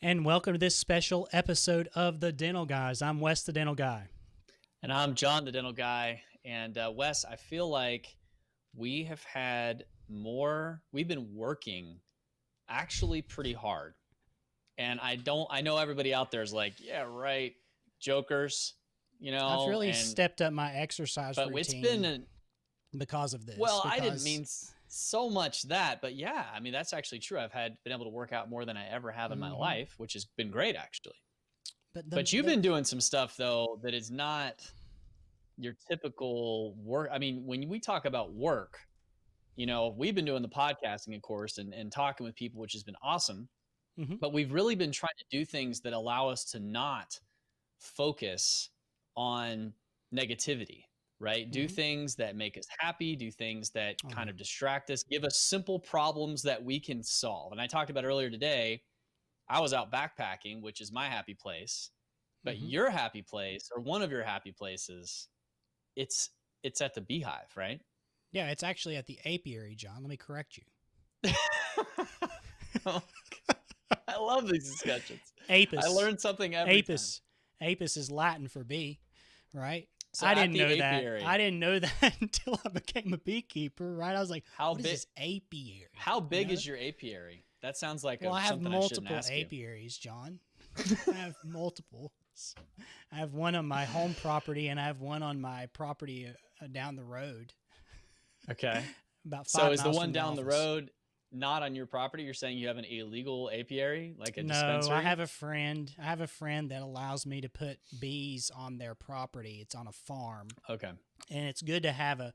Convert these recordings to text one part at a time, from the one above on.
And welcome to this special episode of The Dental Guys. I'm Wes, the Dental Guy. And I'm John, the Dental Guy. And Wes, I feel like we've been working actually pretty hard. And I know everybody out there is like, yeah, right, jokers, I've really stepped up my exercise but routine it's been, because of this. well, I didn't mean so much that, but yeah, I mean, that's actually true. I've been able to work out more than I ever have in my life, which has been great, actually. But you've been doing some stuff, though, that is not your typical work. I mean, when we talk about work, we've been doing the podcasting, of course, and talking with people, which has been awesome. But we've really been trying to do things that allow us to not focus on negativity, right? Do things that make us happy, do things that kind of distract us, give us simple problems that we can solve. And I talked about earlier today, I was out backpacking, which is my happy place, but your happy place, or one of your happy places, it's at the Beehive, right? Yeah, it's actually at the apiary, John. Let me correct you. I love these discussions. Apis. I learned something every time. Apis is Latin for bee, right? So I didn't know that. I didn't know that until I became a beekeeper, right? I was like, what is this apiary? How big is your apiary? That sounds like I have multiple apiaries, John. I have multiple. I have one on my home property, and I have one on my property down the road. Okay. About 5 miles. So is the one down the road not on your property? You're saying you have an illegal apiary, like a dispensary? No, I have a friend. that allows me to put bees on their property. It's on a farm. Okay. And it's good to have a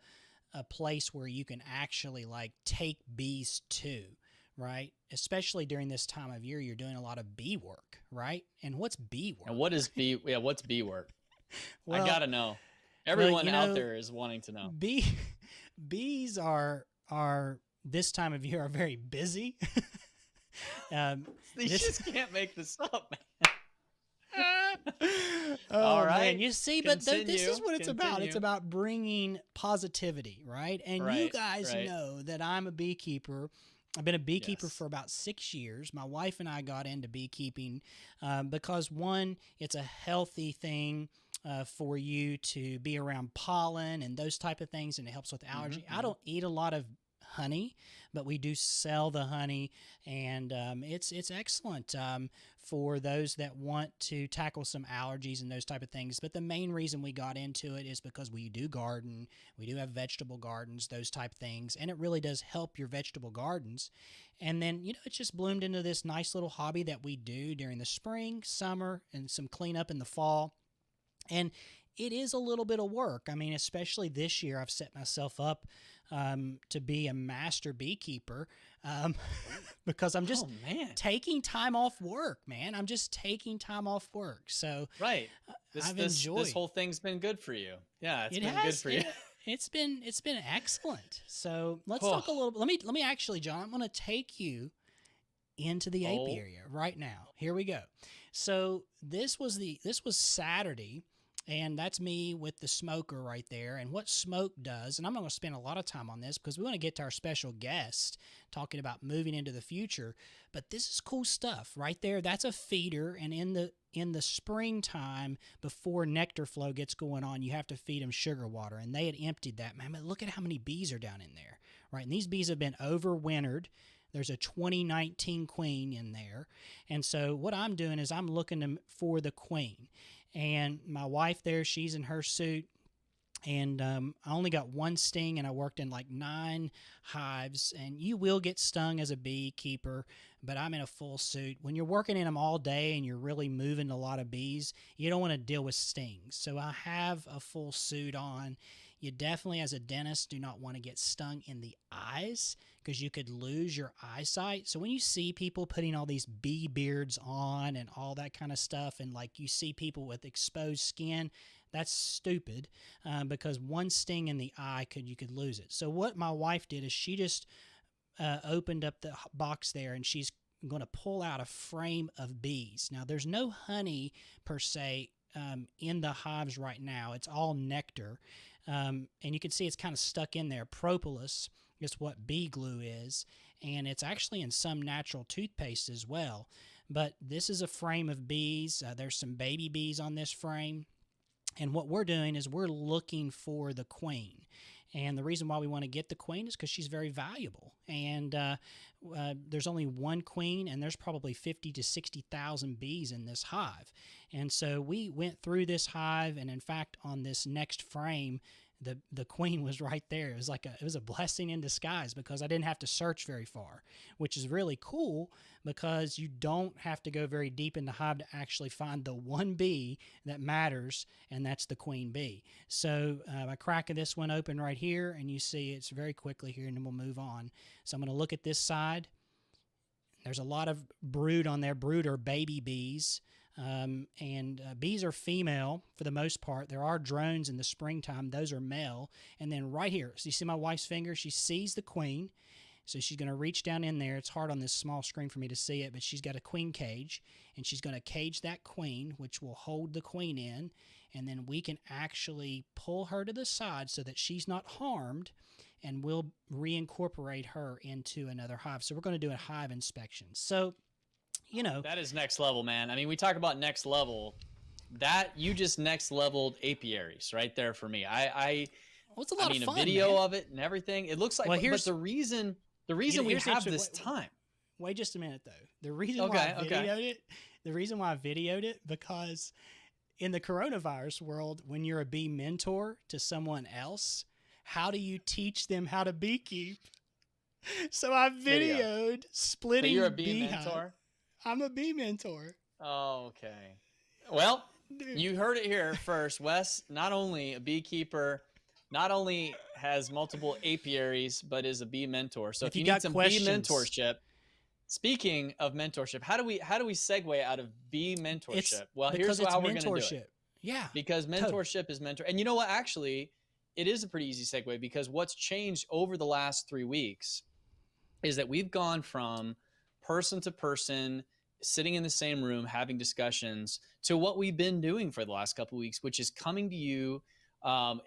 place where you can actually like take bees to, right? Especially during this time of year, you're doing a lot of bee work, right? And what's bee work? And what is bee? Yeah, what's bee work? Well, I gotta know. Everyone out there is wanting to know. Bees are this time of year are very busy. They just can't make this up, man. All right, man, you see, but this is what it's about. It's about bringing positivity, right? And you guys know that I'm a beekeeper. I've been a beekeeper for about 6 years. My wife and I got into beekeeping because, one, it's a healthy thing for you to be around pollen and those type of things, and it helps with allergy. I don't eat a lot of honey, but we do sell the honey, and it's excellent for those that want to tackle some allergies and those type of things. But the main reason we got into it is because we do garden, we do have vegetable gardens, those type of things, and it really does help your vegetable gardens. And then, it's just bloomed into this nice little hobby that we do during the spring, summer, and some cleanup in the fall. And it is a little bit of work. I mean, especially this year, I've set myself up to be a master beekeeper because I'm just taking time off work, man. I'm just taking time off work. So I've enjoyed. This whole thing's been good for you. Yeah, it's been good for you. It's been excellent. So let's talk a little. Let me actually, John. I'm going to take you into the apiary right now. Here we go. So this was Saturday. And that's me with the smoker right there. And what smoke does, and I'm not going to spend a lot of time on this because we want to get to our special guest talking about moving into the future. But this is cool stuff right there. That's a feeder. And in the springtime, before nectar flow gets going on, you have to feed them sugar water. And they had emptied that. Man, but look at how many bees are down in there, right? And these bees have been overwintered. There's a 2019 queen in there. And so what I'm doing is I'm looking for the queen. And my wife there, she's in her suit, and I only got one sting, and I worked in like 9 hives. And you will get stung as a beekeeper, but I'm in a full suit. When you're working in them all day and you're really moving a lot of bees, you don't want to deal with stings. So I have a full suit on. You definitely, as a dentist, do not want to get stung in the eyes because you could lose your eyesight. So when you see people putting all these bee beards on and all that kind of stuff, and like you see people with exposed skin, that's stupid because one sting in the eye you could lose it. So what my wife did is she just opened up the box there, and she's going to pull out a frame of bees. Now there's no honey per se in the hives right now. It's all nectar. And you can see it's kind of stuck in there. Propolis is what bee glue is, and it's actually in some natural toothpaste as well. but this is a frame of bees. There's some baby bees on this frame. And what we're doing is we're looking for the queen. And the reason why we want to get the queen is because she's very valuable. And there's only one queen, and there's probably 50 to 60,000 bees in this hive. And so we went through this hive, and in fact, on this next frame, the queen was right there. It was a blessing in disguise because I didn't have to search very far, which is really cool because you don't have to go very deep in the hive to actually find the one bee that matters, and that's the queen bee. So I crack this one open right here, and you see it's very quickly here, and then we'll move on. So I'm going to look at this side. There's a lot of brood on there. Brood are baby bees. Bees are female for the most part. There are drones in the springtime. Those are male. And then right here, so you see my wife's finger? She sees the queen. So she's going to reach down in there. It's hard on this small screen for me to see it, but she's got a queen cage, and she's going to cage that queen, which will hold the queen in. And then we can actually pull her to the side so that she's not harmed, and we'll reincorporate her into another hive. So we're going to do a hive inspection. So, you know, that is next level, man. I mean, we talk about next level. That you just next leveled apiaries right there for me. Well, it's a lot of fun, a video man. of it and everything. It looks like, well, but the reason we have this time. Wait just a minute though. The reason why I videoed it, because in the coronavirus world, when you're a bee mentor to someone else, how do you teach them how to beekeep? So I videoed splitting. So you're a bee mentor? I'm a bee mentor. Oh, okay. Well, you heard it here first. Wes, not only a beekeeper, not only has multiple apiaries, but is a bee mentor. So if you need some bee mentorship, speaking of mentorship, how do we segue out of bee mentorship? Here's how we're going to do it. Yeah. Because mentorship is mentor. And you know what? Actually, it is a pretty easy segue, because what's changed over the last 3 weeks is that we've gone from person to person, sitting in the same room, having discussions, to what we've been doing for the last couple of weeks, which is coming to you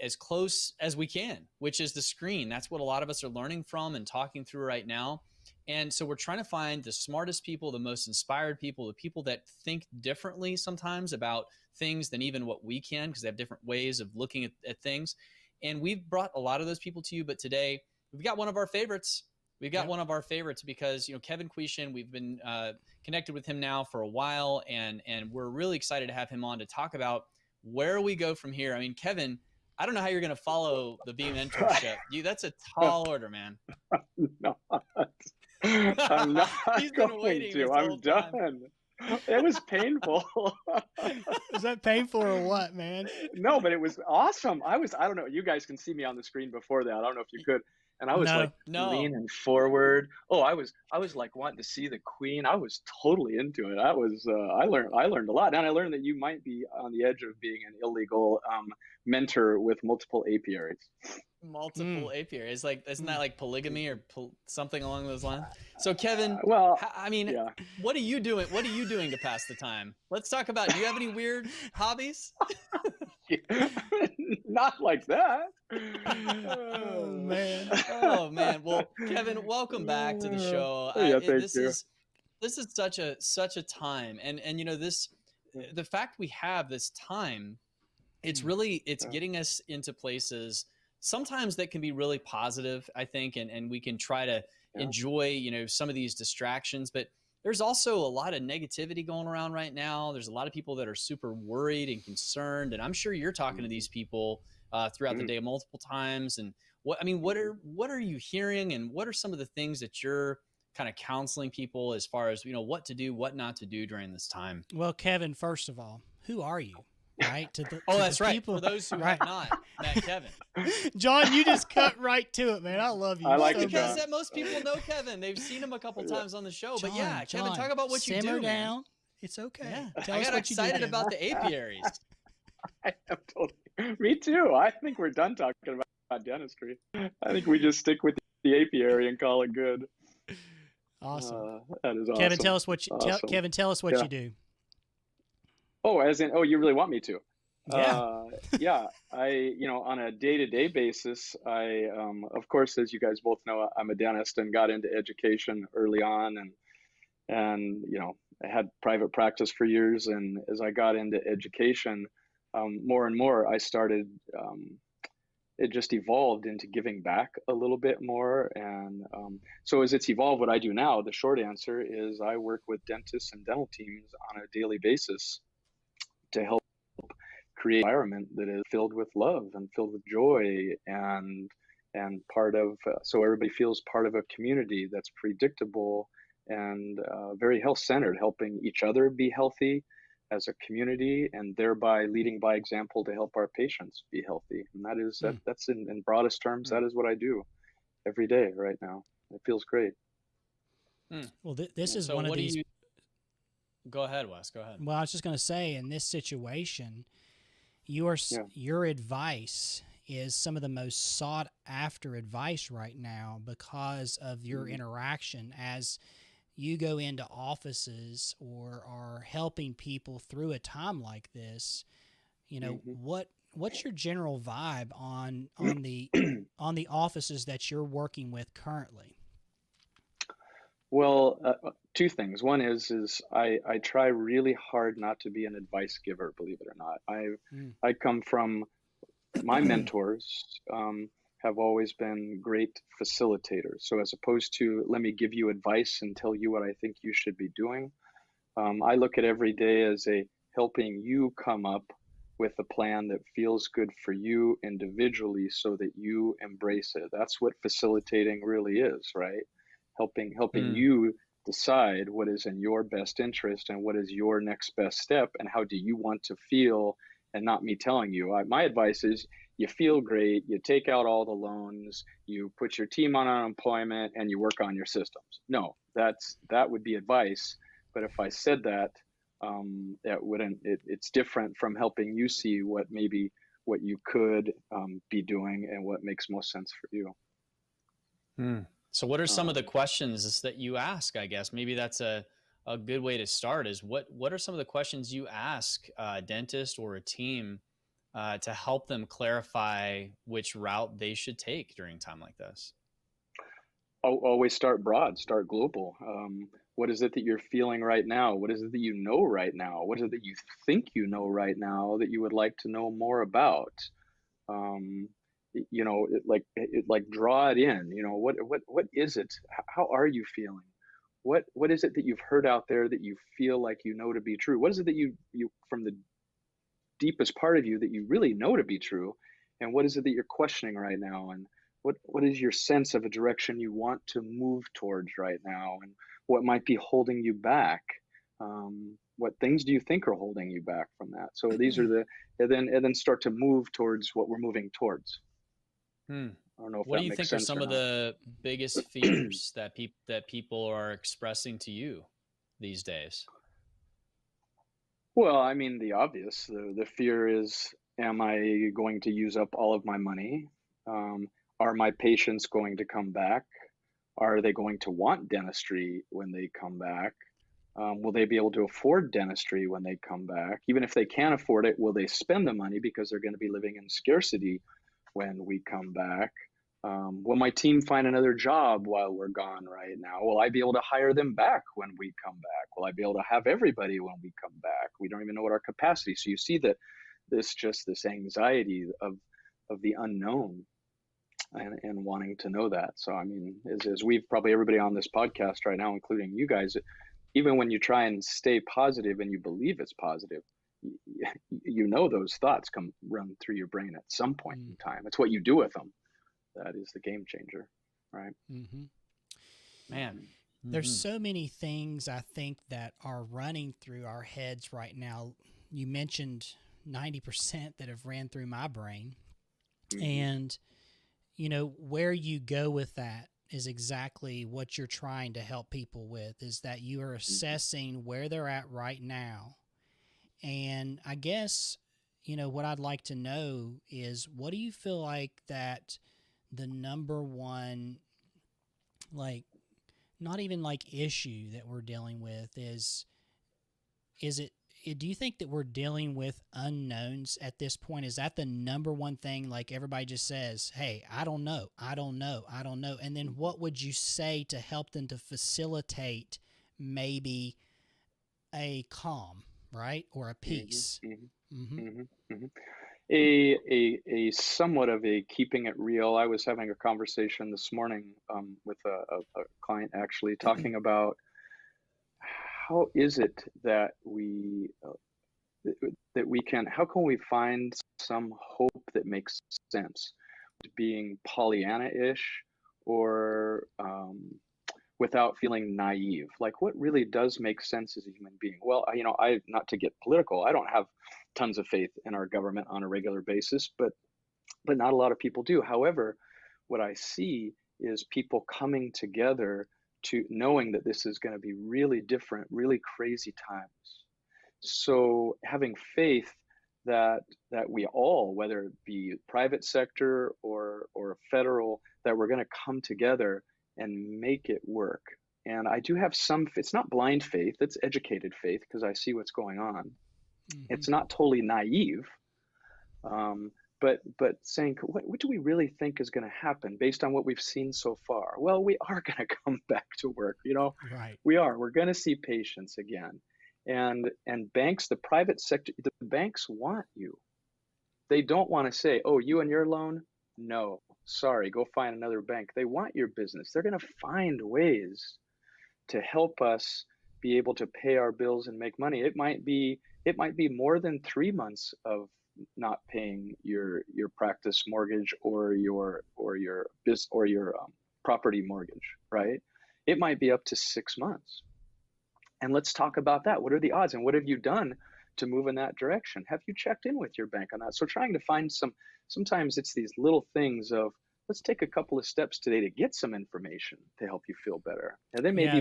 as close as we can, which is the screen. That's what a lot of us are learning from and talking through right now. And so we're trying to find the smartest people, the most inspired people, the people that think differently sometimes about things than even what we can, because they have different ways of looking at things. And we've brought a lot of those people to you, but today we've got one of our favorites. We've got one of our favorites because, Kevin Kwiecien, we've been connected with him now for a while, and we're really excited to have him on to talk about where we go from here. I mean, Kevin, I don't know how you're going to follow the bee mentorship. That's a tall order, man. I'm not going to. I'm done. It was painful. Was that painful or what, man? No, but it was awesome. I don't know. You guys can see me on the screen before that. I don't know if you could. And I was leaning forward. Oh, I was like wanting to see the queen. I was totally into it. I learned a lot. And I learned that you might be on the edge of being an illegal mentor with multiple apiaries. Multiple apiaries, isn't that like polygamy or something along those lines? So Kevin, what are you doing? What are you doing to pass the time? Let's talk about. Do you have any weird hobbies? Not like that. Oh man. Well, Kevin, welcome back to the show. Thank you. This is such a time, and the fact we have this time, it's getting us into places sometimes that can be really positive, I think, and we can try to enjoy, some of these distractions, but there's also a lot of negativity going around right now. There's a lot of people that are super worried and concerned, and I'm sure you're talking to these people throughout the day multiple times. And what are you hearing, and what are some of the things that you're kind of counseling people as far as, what to do, what not to do during this time? Well, Kevin, first of all, who are you? Right? That's right. For those who have not met Kevin. John, you just cut right to it, man. I love you. I like it, because that most people know Kevin. They've seen him a couple times on the show. John, but Kevin, talk about what you do. Simmer down. Man. It's okay. Yeah. I got excited about the apiaries. I am totally. Me too. I think we're done talking about dentistry. I think we just stick with the apiary and call it good. Awesome. That is awesome. Kevin, tell us what Kevin, tell us what you do. Oh, as in, you really want me to? Yeah. I, on a day-to-day basis, I, of course, as you guys both know, I'm a dentist and got into education early on, And, I had private practice for years. And as I got into education, more and more, I started, it just evolved into giving back a little bit more. And so as it's evolved, what I do now, the short answer is I work with dentists and dental teams on a daily basis to help create an environment that is filled with love and filled with joy, and part of, so everybody feels part of a community that's predictable and very health centered, helping each other be healthy as a community, and thereby leading by example to help our patients be healthy. And that is that's in broadest terms, that is what I do every day right now. It feels great. Well, this is one of these. Go ahead, Wes. Go ahead. Well, I was just going to say, in this situation, your advice is some of the most sought after advice right now because of your interaction as you go into offices or are helping people through a time like this. What's your general vibe on the offices that you're working with currently? Well, two things. One is I try really hard not to be an advice giver, believe it or not. I come from, my mentors have always been great facilitators. So as opposed to let me give you advice and tell you what I think you should be doing, I look at every day as a helping you come up with a plan that feels good for you individually so that you embrace it. That's what facilitating really is, right? Helping you decide what is in your best interest and what is your next best step and how do you want to feel, and not me telling you. My advice is you feel great, you take out all the loans, you put your team on unemployment, and you work on your systems. No, that would be advice. But if I said that, that wouldn't. It's different from helping you see what you could be doing and what makes most sense for you. So what are some of the questions that you ask, I guess? Maybe that's a good way to start is what are some of the questions you ask a dentist or a team to help them clarify which route they should take during a time like this? Always start broad, start global. What is it that you're feeling right now? What is it that you know right now? What is it that you think you know right now that you would like to know more about? Draw it in. What is it? How are you feeling? What is it that you've heard out there that you feel like you know to be true? What is it that you from the deepest part of you that you really know to be true? And what is it that you're questioning right now? And what is your sense of a direction you want to move towards right now? And what might be holding you back? What things do you think are holding you back from that? So these are and then start to move towards what we're moving towards. I don't know if what do you think are some of the biggest fears that people are expressing to you these days? Well, I mean, the obvious. The fear is, am I going to use up all of my money? Are my patients going to come back? Are they going to want dentistry when they come back? Will they be able to afford dentistry when they come back? Even if they can't afford it, will they spend the money because they're going to be living in scarcity when we come back? Will my team find another job while we're gone right now? Will I be able to hire them back when we come back? Will I be able to have everybody when we come back? We don't even know what our capacity. So you see that this anxiety of the unknown and wanting to know that. So, I mean, as we've probably everybody on this podcast right now, including you guys, even when you try and stay positive and you believe it's positive, those thoughts run through your brain at some point in time. It's what you do with them that is the game changer, right? Man, there's so many things I think that are running through our heads right now. You mentioned 90% that have ran through my brain, and where you go with that is exactly what you're trying to help people with, is that you are assessing where they're at right now. And I guess, what I'd like to know is, what do you feel like that the number one, not even issue that we're dealing with is do you think that we're dealing with unknowns at this point? Is that the number one thing? Everybody just says, hey, I don't know. And then what would you say to help them to facilitate maybe a calm, right? Or a peace. A somewhat of a keeping it real. I was having a conversation this morning with a client actually talking about how is it that how can we find some hope that makes sense, being Pollyanna-ish or without feeling naive? Like, what really does make sense as a human being? Well, I not to get political, I don't have tons of faith in our government on a regular basis, but not a lot of people do. However, what I see is people coming together to knowing that this is going to be really different, really crazy times. So having faith that we all, whether it be private sector or federal, that we're going to come together and make it work. And I do have some, it's not blind faith, it's educated faith because I see what's going on. It's not totally naive, but saying, what do we really think is going to happen based on what we've seen so far? Well, we are going to come back to work, Right. We're going to see patients again. And banks, the private sector, the banks want you. They don't want to say, oh, you and your loan? No, sorry, go find another bank. They want your business. They're going to find ways to help us be able to pay our bills and make money. It might be more than 3 months of not paying your practice mortgage or your property mortgage, right? It might be up to 6 months. And let's talk about that. What are the odds and what have you done to move in that direction? Have you checked in with your bank on that? So trying to find sometimes it's these little things of, let's take a couple of steps today to get some information to help you feel better. And then maybe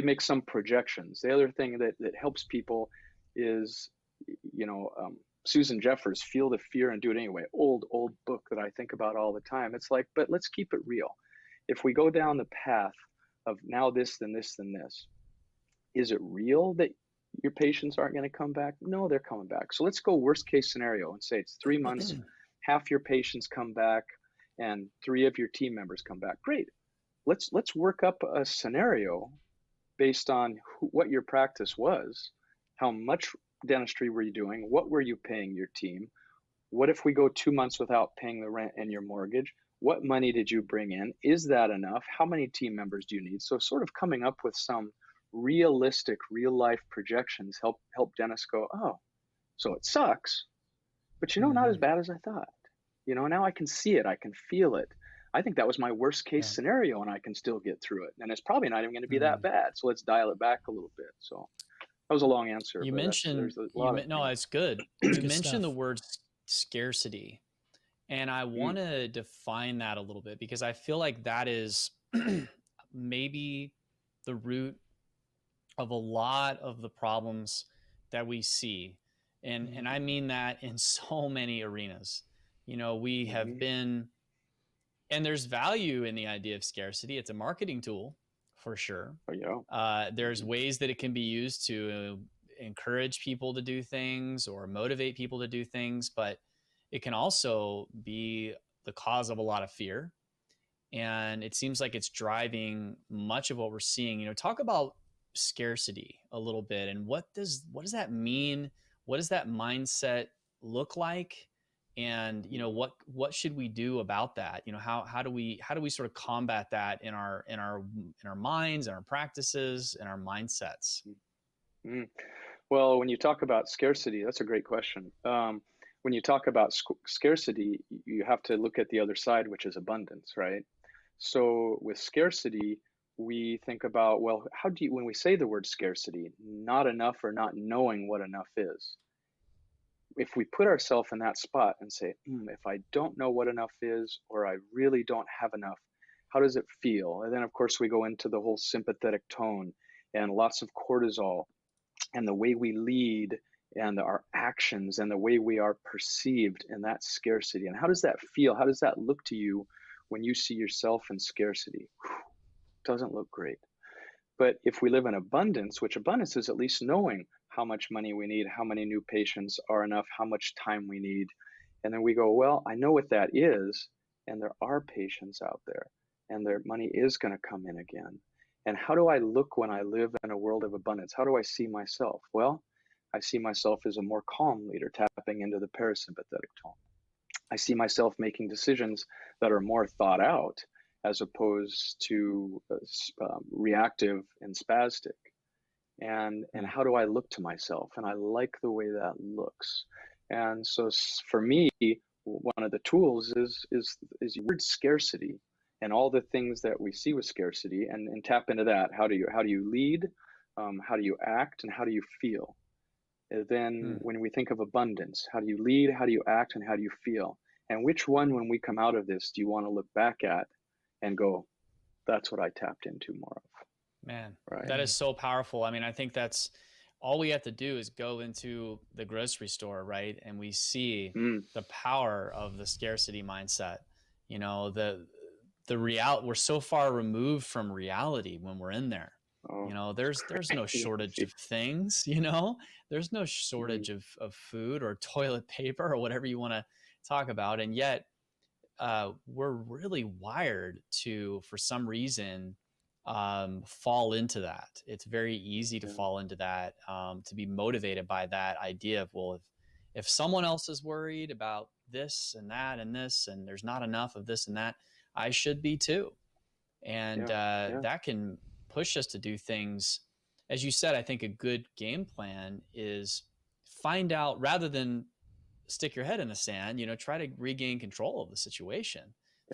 make some projections. The other thing that helps people is, Susan Jeffers, Feel the Fear and Do It Anyway, old book that I think about all the time. It's like, but let's keep it real. If we go down the path of now this, then this, then this, is it real that your patients aren't going to come back? No, they're coming back. So let's go worst case scenario and say it's 3 months, half your patients come back and 3 of your team members come back. Great. Let's work up a scenario based on what your practice was, how much dentistry were you doing, what were you paying your team, what if we go 2 months without paying the rent and your mortgage, what money did you bring in, is that enough, how many team members do you need? So sort of coming up with some realistic real life projections help dentists go, oh, so it sucks, but not as bad as I thought. Now I can see it, I can feel it. I think that was my worst case scenario and I can still get through it. And it's probably not even going to be that bad. So let's dial it back a little bit. So that was a long answer. You mentioned, no, it's good. You mentioned the word scarcity. And I want to define that a little bit because I feel like that is maybe the root of a lot of the problems that we see. And I mean that in so many arenas. We have been, and there's value in the idea of scarcity. It's a marketing tool for sure. Oh, yeah. There's ways that it can be used to encourage people to do things or motivate people to do things, but it can also be the cause of a lot of fear. And it seems like it's driving much of what we're seeing. Talk about scarcity a little bit and what does that mean? What does that mindset look like? And what should we do about that? How do we sort of combat that in our minds, in our practices, in our mindsets? Well, when you talk about scarcity, that's a great question. When you talk about scarcity, you have to look at the other side, which is abundance, right? So with scarcity, we think about, well, when we say the word scarcity, not enough or not knowing what enough is, if we put ourselves in that spot and say, if I don't know what enough is, or I really don't have enough, how does it feel? And then of course we go into the whole sympathetic tone and lots of cortisol and the way we lead and our actions and the way we are perceived in that scarcity. And how does that feel? How does that look to you when you see yourself in scarcity? Doesn't look great. But if we live in abundance, which abundance is at least knowing how much money we need, how many new patients are enough, how much time we need. And then we go, well, I know what that is. And there are patients out there and their money is going to come in again. And how do I look when I live in a world of abundance? How do I see myself? Well, I see myself as a more calm leader, tapping into the parasympathetic tone. I see myself making decisions that are more thought out as opposed to reactive and spastic. And how do I look to myself? And I like the way that looks. And so for me, one of the tools is word scarcity and all the things that we see with scarcity, and tap into that. How do you lead? How do you act? And how do you feel? And then when we think of abundance, how do you lead? How do you act? And how do you feel? And which one, when we come out of this, do you want to look back at and go, that's what I tapped into more of? Man, right. That is so powerful. I mean, I think that's all we have to do is go into the grocery store, right? And we see the power of the scarcity mindset. You know, we're so far removed from reality when we're in there. You know, there's no shortage of things, you know, there's no shortage of food or toilet paper or whatever you want to talk about. And yet we're really wired to, for some reason, fall into that. It's very easy to fall into that, to be motivated by that idea of, well, if someone else is worried about this and that and this, and there's not enough of this and that, I should be too. And that can push us to do things. As you said, I think a good game plan is find out, rather than stick your head in the sand, you know, try to regain control of the situation,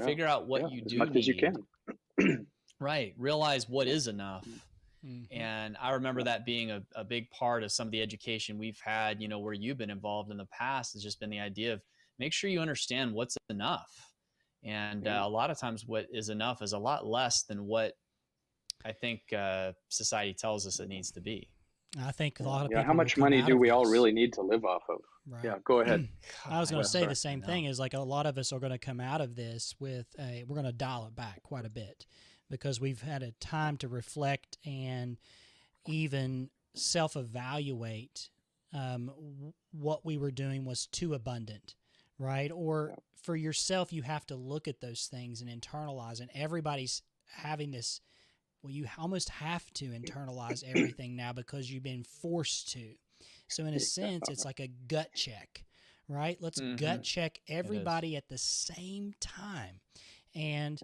figure out what you do as much as you can. Right. Realize what is enough. And I remember that being a big part of some of the education we've had, you know, where you've been involved in the past, has just been the idea of make sure you understand what's enough. And a lot of times what is enough is a lot less than what I think society tells us it needs to be. I think a lot of people. How much money do we all really need to live off of? Right. Yeah, go ahead. I was going to say the same thing. Is like a lot of us are going to come out of this with we're going to dial it back quite a bit, because we've had a time to reflect and even self-evaluate what we were doing was too abundant, right? Or for yourself, you have to look at those things and internalize. And everybody's having this. Well, you almost have to internalize everything now because you've been forced to. So in a sense, it's like a gut check, right? Let's gut check everybody at the same time. And,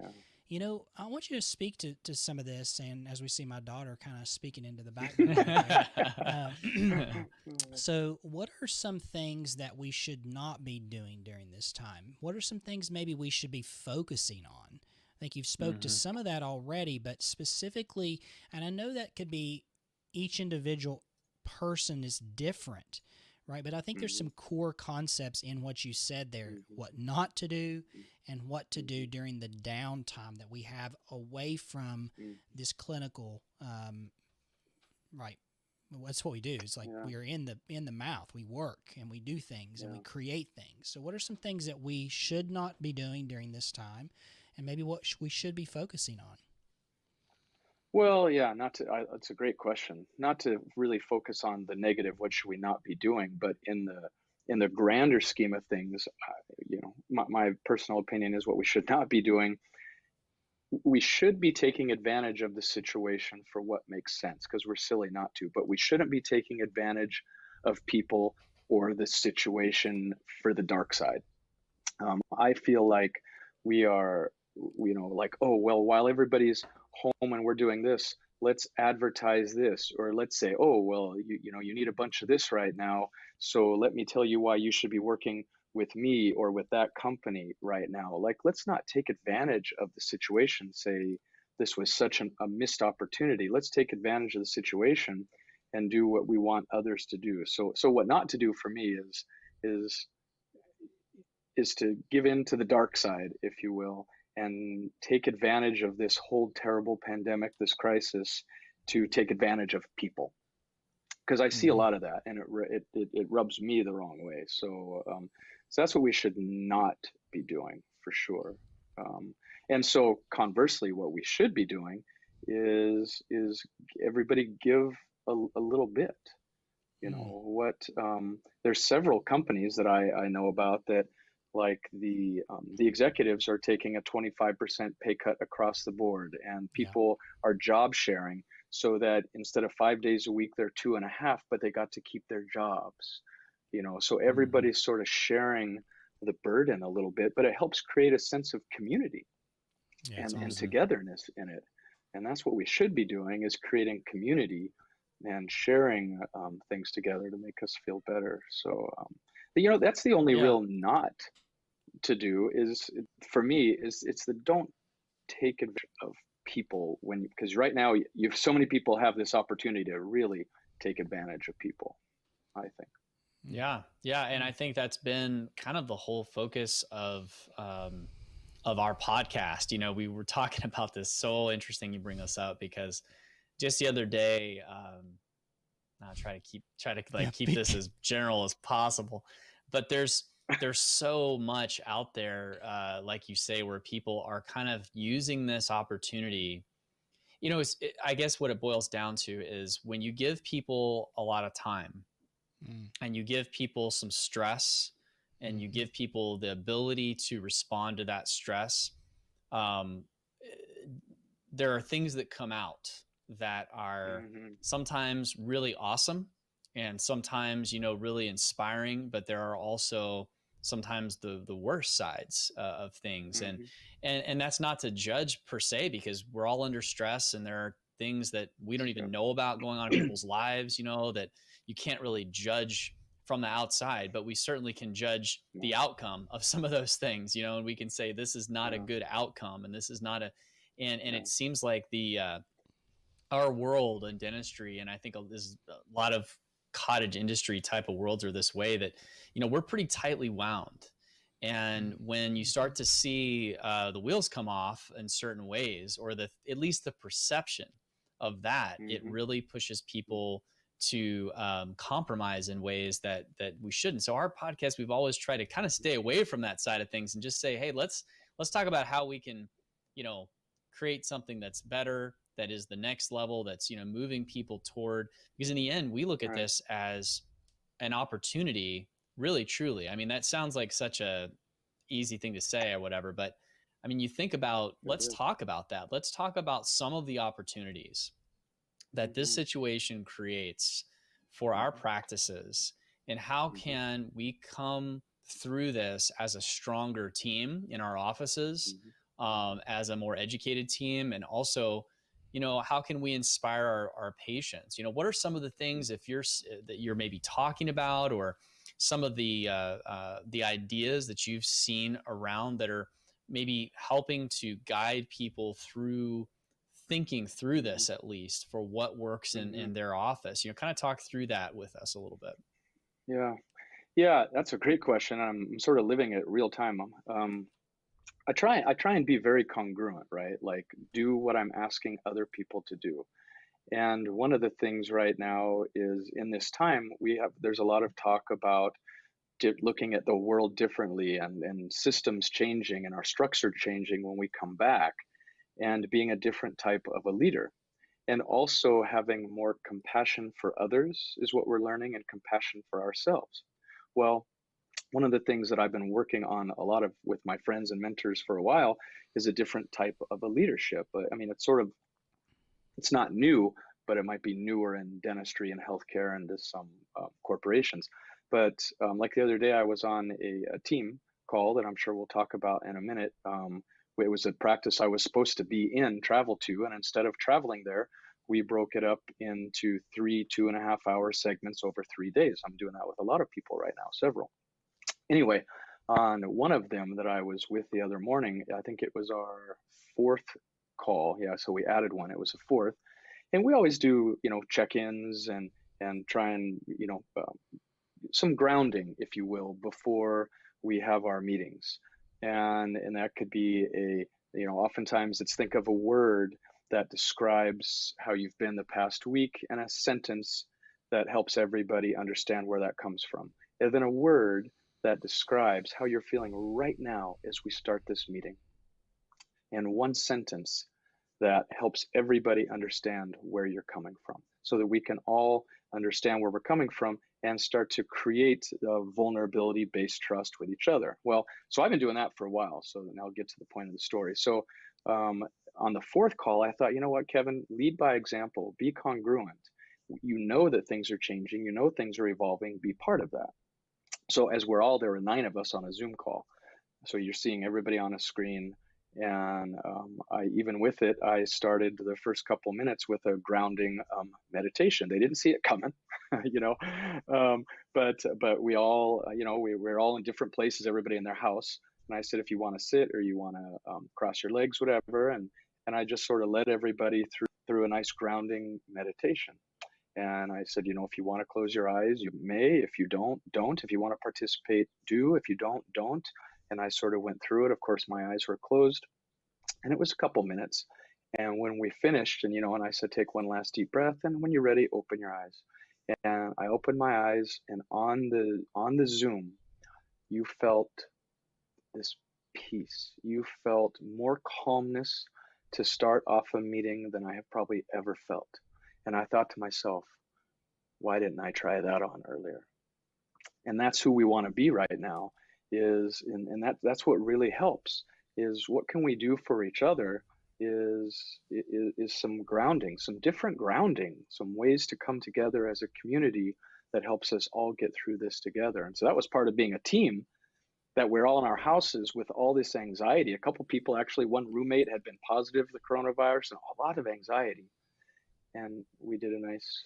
you know, I want you to speak to some of this. And as we see my daughter kind of speaking into the background. So what are some things that we should not be doing during this time? What are some things maybe we should be focusing on? I think you've spoke to some of that already, but specifically, and I know that could be each individual person is different, right? But I think there's some core concepts in what you said there, what not to do and what to do during the downtime that we have away from this clinical, right? That's what we do. It's like we are in the mouth. We work and we do things and we create things. So what are some things that we should not be doing during this time? And maybe what we should be focusing on? Well, it's a great question. Not to really focus on the negative, what should we not be doing, but in the grander scheme of things, you know, my personal opinion is what we should not be doing. We should be taking advantage of the situation for what makes sense, because we're silly not to, but we shouldn't be taking advantage of people or the situation for the dark side. I feel like we are, you know, like, oh, well, while everybody's home and we're doing this, let's advertise this, or let's say, oh, well, you know, you need a bunch of this right now, so let me tell you why you should be working with me or with that company right now. Like, let's not take advantage of the situation, say this was such a missed opportunity. Let's take advantage of the situation and do what we want others to do. So what not to do for me is to give in to the dark side, if you will, and take advantage of this whole terrible pandemic, this crisis, to take advantage of people. Because I see a lot of that, and it rubs me the wrong way. So that's what we should not be doing, for sure. And so conversely, what we should be doing is everybody give a little bit. You know, there's several companies that I know about that like the executives are taking a 25% pay cut across the board, and people are job sharing so that instead of 5 days a week, they're 2.5, but they got to keep their jobs. So everybody's sort of sharing the burden a little bit, but it helps create a sense of community and togetherness in it. And that's what we should be doing, is creating community and sharing things together to make us feel better. So, that's the only real not to do is, for me, it's the don't take advantage of people because right now so many people have this opportunity to really take advantage of people, I think. Yeah. And I think that's been kind of the whole focus of our podcast. We were talking about this. So interesting you bring this up, because just the other day, I'll try to keep this as general as possible, but there's so much out there, like you say, where people are kind of using this opportunity. I guess what it boils down to is when you give people a lot of time and you give people some stress and you give people the ability to respond to that stress, there are things that come out that are sometimes really awesome and sometimes, really inspiring, but there are also sometimes the worst sides of things. And that's not to judge per se, because we're all under stress and there are things that we don't even know about going on in people's lives, that you can't really judge from the outside, but we certainly can judge the outcome of some of those things, and we can say, this is not a good outcome. And this is not and it seems like our world in dentistry, and I think there's a lot of cottage industry type of worlds are this way, that, we're pretty tightly wound. And when you start to see the wheels come off in certain ways, or at least the perception of that, it really pushes people to compromise in ways that we shouldn't. So our podcast, we've always tried to kind of stay away from that side of things and just say, hey, let's talk about how we can, create something that's better, that is the next level, that's, moving people toward, because in the end, we look at this as an opportunity, really, truly. I mean, that sounds like such a easy thing to say or whatever, but I mean, you think about, let's talk about that. Let's talk about some of the opportunities that this situation creates for our practices, and how can we come through this as a stronger team in our offices, as a more educated team, and also, how can we inspire our patients? What are some of the things that you're maybe talking about, or some of the ideas that you've seen around that are maybe helping to guide people through thinking through this, at least for what works in their office? Kind of talk through that with us a little bit. Yeah, that's a great question. I'm sort of living it real time. I try and be very congruent, right? Like, do what I'm asking other people to do. And one of the things right now is, in this time, there's a lot of talk about looking at the world differently, and systems changing and our structure changing when we come back, and being a different type of a leader. And also having more compassion for others is what we're learning, and compassion for ourselves. Well, one of the things that I've been working on a lot with my friends and mentors for a while is a different type of a leadership. I mean, it's not new, but it might be newer in dentistry and healthcare and to some corporations. But like the other day, I was on a team call that I'm sure we'll talk about in a minute. It was a practice I was supposed to travel to, and instead of traveling there, we broke it up into 3 2.5-hour segments over 3 days. I'm doing that with a lot of people right now, several. Anyway, on one of them that I was with the other morning, I think it was our 4th call. Yeah, so we added one. It was a 4th, and we always do, check-ins and try and, some grounding, if you will, before we have our meetings. And that could be oftentimes it's think of a word that describes how you've been the past week, and a sentence that helps everybody understand where that comes from. And then a word that describes how you're feeling right now as we start this meeting. And one sentence that helps everybody understand where you're coming from, so that we can all understand where we're coming from and start to create vulnerability-based trust with each other. Well, so I've been doing that for a while. So now I'll get to the point of the story. So on the fourth call, I thought, you know what, Kevin, lead by example, be congruent. You know that things are changing, you know things are evolving, be part of that. So as there were 9 of us on a Zoom call. So you're seeing everybody on a screen. And even with it, I started the first couple minutes with a grounding meditation. They didn't see it coming, you know, but we all, you know, we're all in different places, everybody in their house. And I said, if you want to sit or you want to cross your legs, whatever. And I just sort of led everybody through a nice grounding meditation. And I said, you know, if you want to close your eyes, you may. If you don't. If you want to participate, do. If you don't. And I sort of went through it. Of course, my eyes were closed. And it was a couple minutes. And when we finished, and, you know, and I said, take one last deep breath. And when you're ready, open your eyes. And I opened my eyes. And on the Zoom, you felt this peace. You felt more calmness to start off a meeting than I have probably ever felt. And I thought to myself, why didn't I try that on earlier? And that's who we want to be right now, and that's what really helps, is what can we do for each other is some grounding, some different grounding, some ways to come together as a community that helps us all get through this together. And so that was part of being a team, that we're all in our houses with all this anxiety. A couple people, actually, one roommate had been positive for the coronavirus, and a lot of anxiety. And we did a nice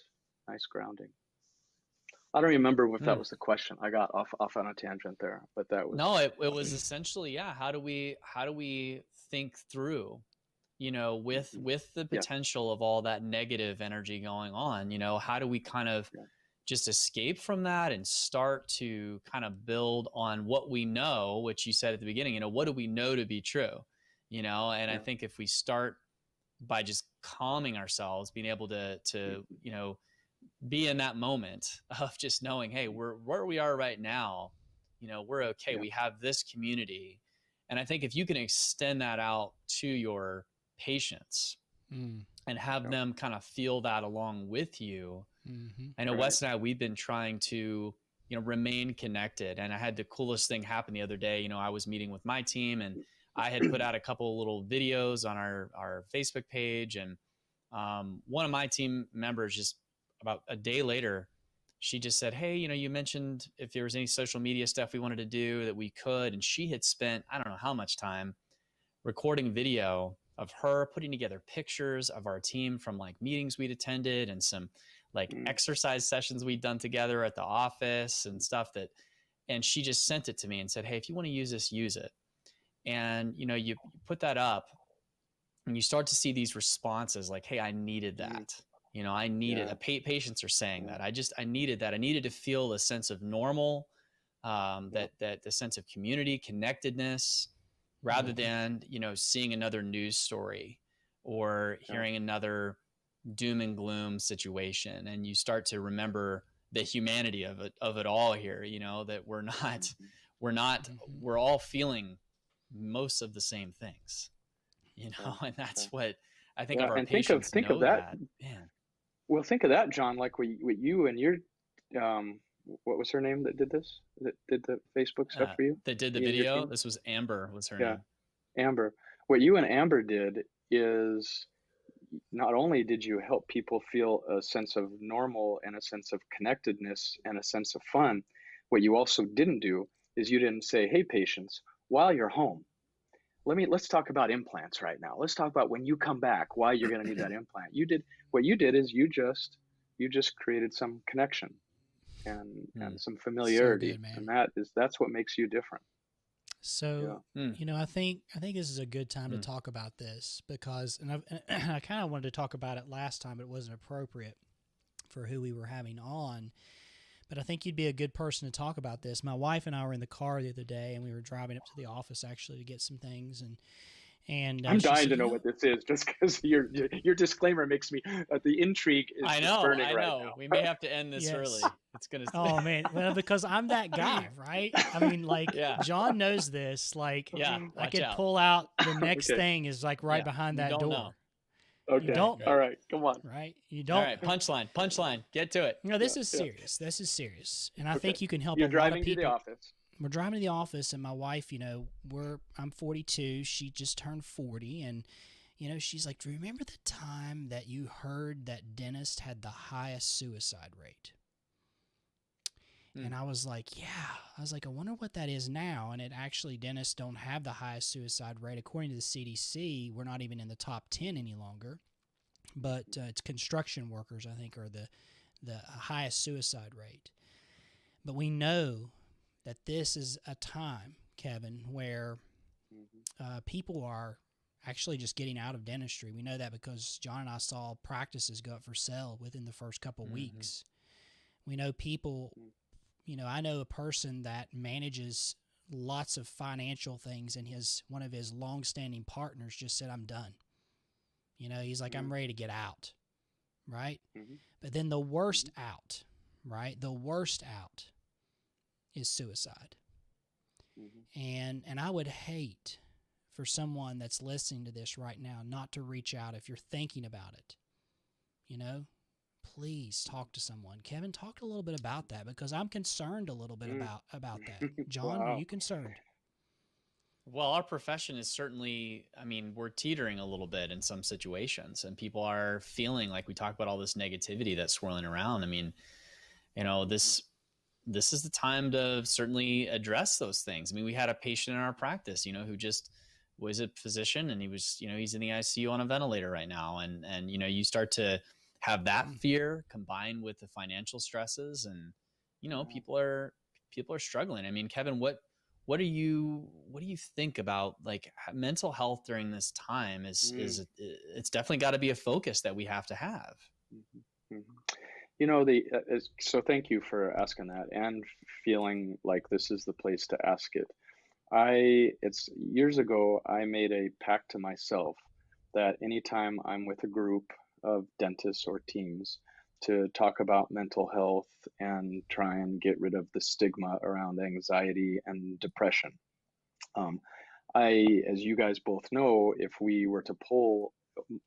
grounding. I don't remember if that was the question. I got off on a tangent there, but that was no. It was essentially, yeah. How do we think through, you know, with the potential of all that negative energy going on? You know, how do we kind of just escape from that and start to kind of build on what we know, which you said at the beginning. You know, what do we know to be true? You know, and I think if we start by just calming ourselves, being able to you know, be in that moment of just knowing, hey, we're where we are right now, you know, we're okay. We have this community. And I think if you can extend that out to your patients and have them kind of feel that along with you. I know Wes and I, we've been trying to, you know, remain connected. And I had the coolest thing happen the other day. You know, I was meeting with my team and I had put out a couple of little videos on our Facebook page. And one of my team members, just about a day later, she just said, hey, you know, you mentioned if there was any social media stuff we wanted to do that we could. And she had spent, I don't know how much time recording video of her putting together pictures of our team from like meetings we'd attended and some like exercise sessions we'd done together at the office and stuff and she just sent it to me and said, hey, if you want to use this, use it. And, you know, you put that up and you start to see these responses like, hey, I needed that. You know, I needed patients are saying that I needed that. I needed to feel a sense of normal, that the sense of community, connectedness, rather than, you know, seeing another news story or hearing another doom and gloom situation. And you start to remember the humanity of it all here, you know, that we're all feeling most of the same things, you know, and that's what I think of our patients. Think of that, man. Well, think of that, John, like what you and your, what was her name that did this? That did the Facebook stuff for you? That did the video? This was Amber, was her name. Amber. What you and Amber did is not only did you help people feel a sense of normal and a sense of connectedness and a sense of fun, what you also didn't do is you didn't say, hey, patients, while you're home, let's talk about implants right now. Let's talk about when you come back, why you're going to need that implant. What you did is you just created some connection and some familiarity. So good, and that's what makes you different. So, you know, I think this is a good time to talk about this because, and I kind of wanted to talk about it last time, but it wasn't appropriate for who we were having on. But I think you'd be a good person to talk about this. My wife and I were in the car the other day, and we were driving up to the office actually to get some things. And I'm dying to know what this is, just because your disclaimer makes me the intrigue is burning right now. We may have to end this early. It's gonna. Oh man, well, because I'm that guy, right? I mean, like John knows this. Like, I could pull out the next thing is like right behind that door. Okay. Don't. All right. Come on. Right? You don't. All right. Punchline. Get to it. No, this is serious. This is serious, and I think you can help You're a lot of driving people. to the office. We're driving to the office, and my wife, I'm 42. She just turned 40, and she's like, "Do you remember the time that you heard that dentist had the highest suicide rate?" And I was like, yeah. I was like, I wonder what that is now. And dentists don't have the highest suicide rate. According to the CDC, we're not even in the top 10 any longer. But it's construction workers, I think, are the highest suicide rate. But we know that this is a time, Kevin, where people are actually just getting out of dentistry. We know that because John and I saw practices go up for sale within the first couple weeks. We know people... I know a person that manages lots of financial things, and one of his longstanding partners just said, "I'm done." He's like, "I'm ready to get out," right? But then the worst out, right? The worst out is suicide. And I would hate for someone that's listening to this right now not to reach out if you're thinking about it. Please talk to someone. Kevin, talk a little bit about that, because I'm concerned a little bit about that. John, Wow. Are you concerned? Well, our profession is certainly, we're teetering a little bit in some situations, and people are feeling like, we talk about all this negativity that's swirling around. This is the time to certainly address those things. We had a patient in our practice, who just was a physician, and he was, he's in the ICU on a ventilator right now. And you start to have that fear combined with the financial stresses, and people are struggling. Kevin, what do you think about, like, mental health during this time? It's definitely got to be a focus that we have to have. So thank you for asking that and feeling like this is the place to ask it. It's years ago, I made a pact to myself that anytime I'm with a group of dentists or teams to talk about mental health and try and get rid of the stigma around anxiety and depression. As you guys both know, if we were to poll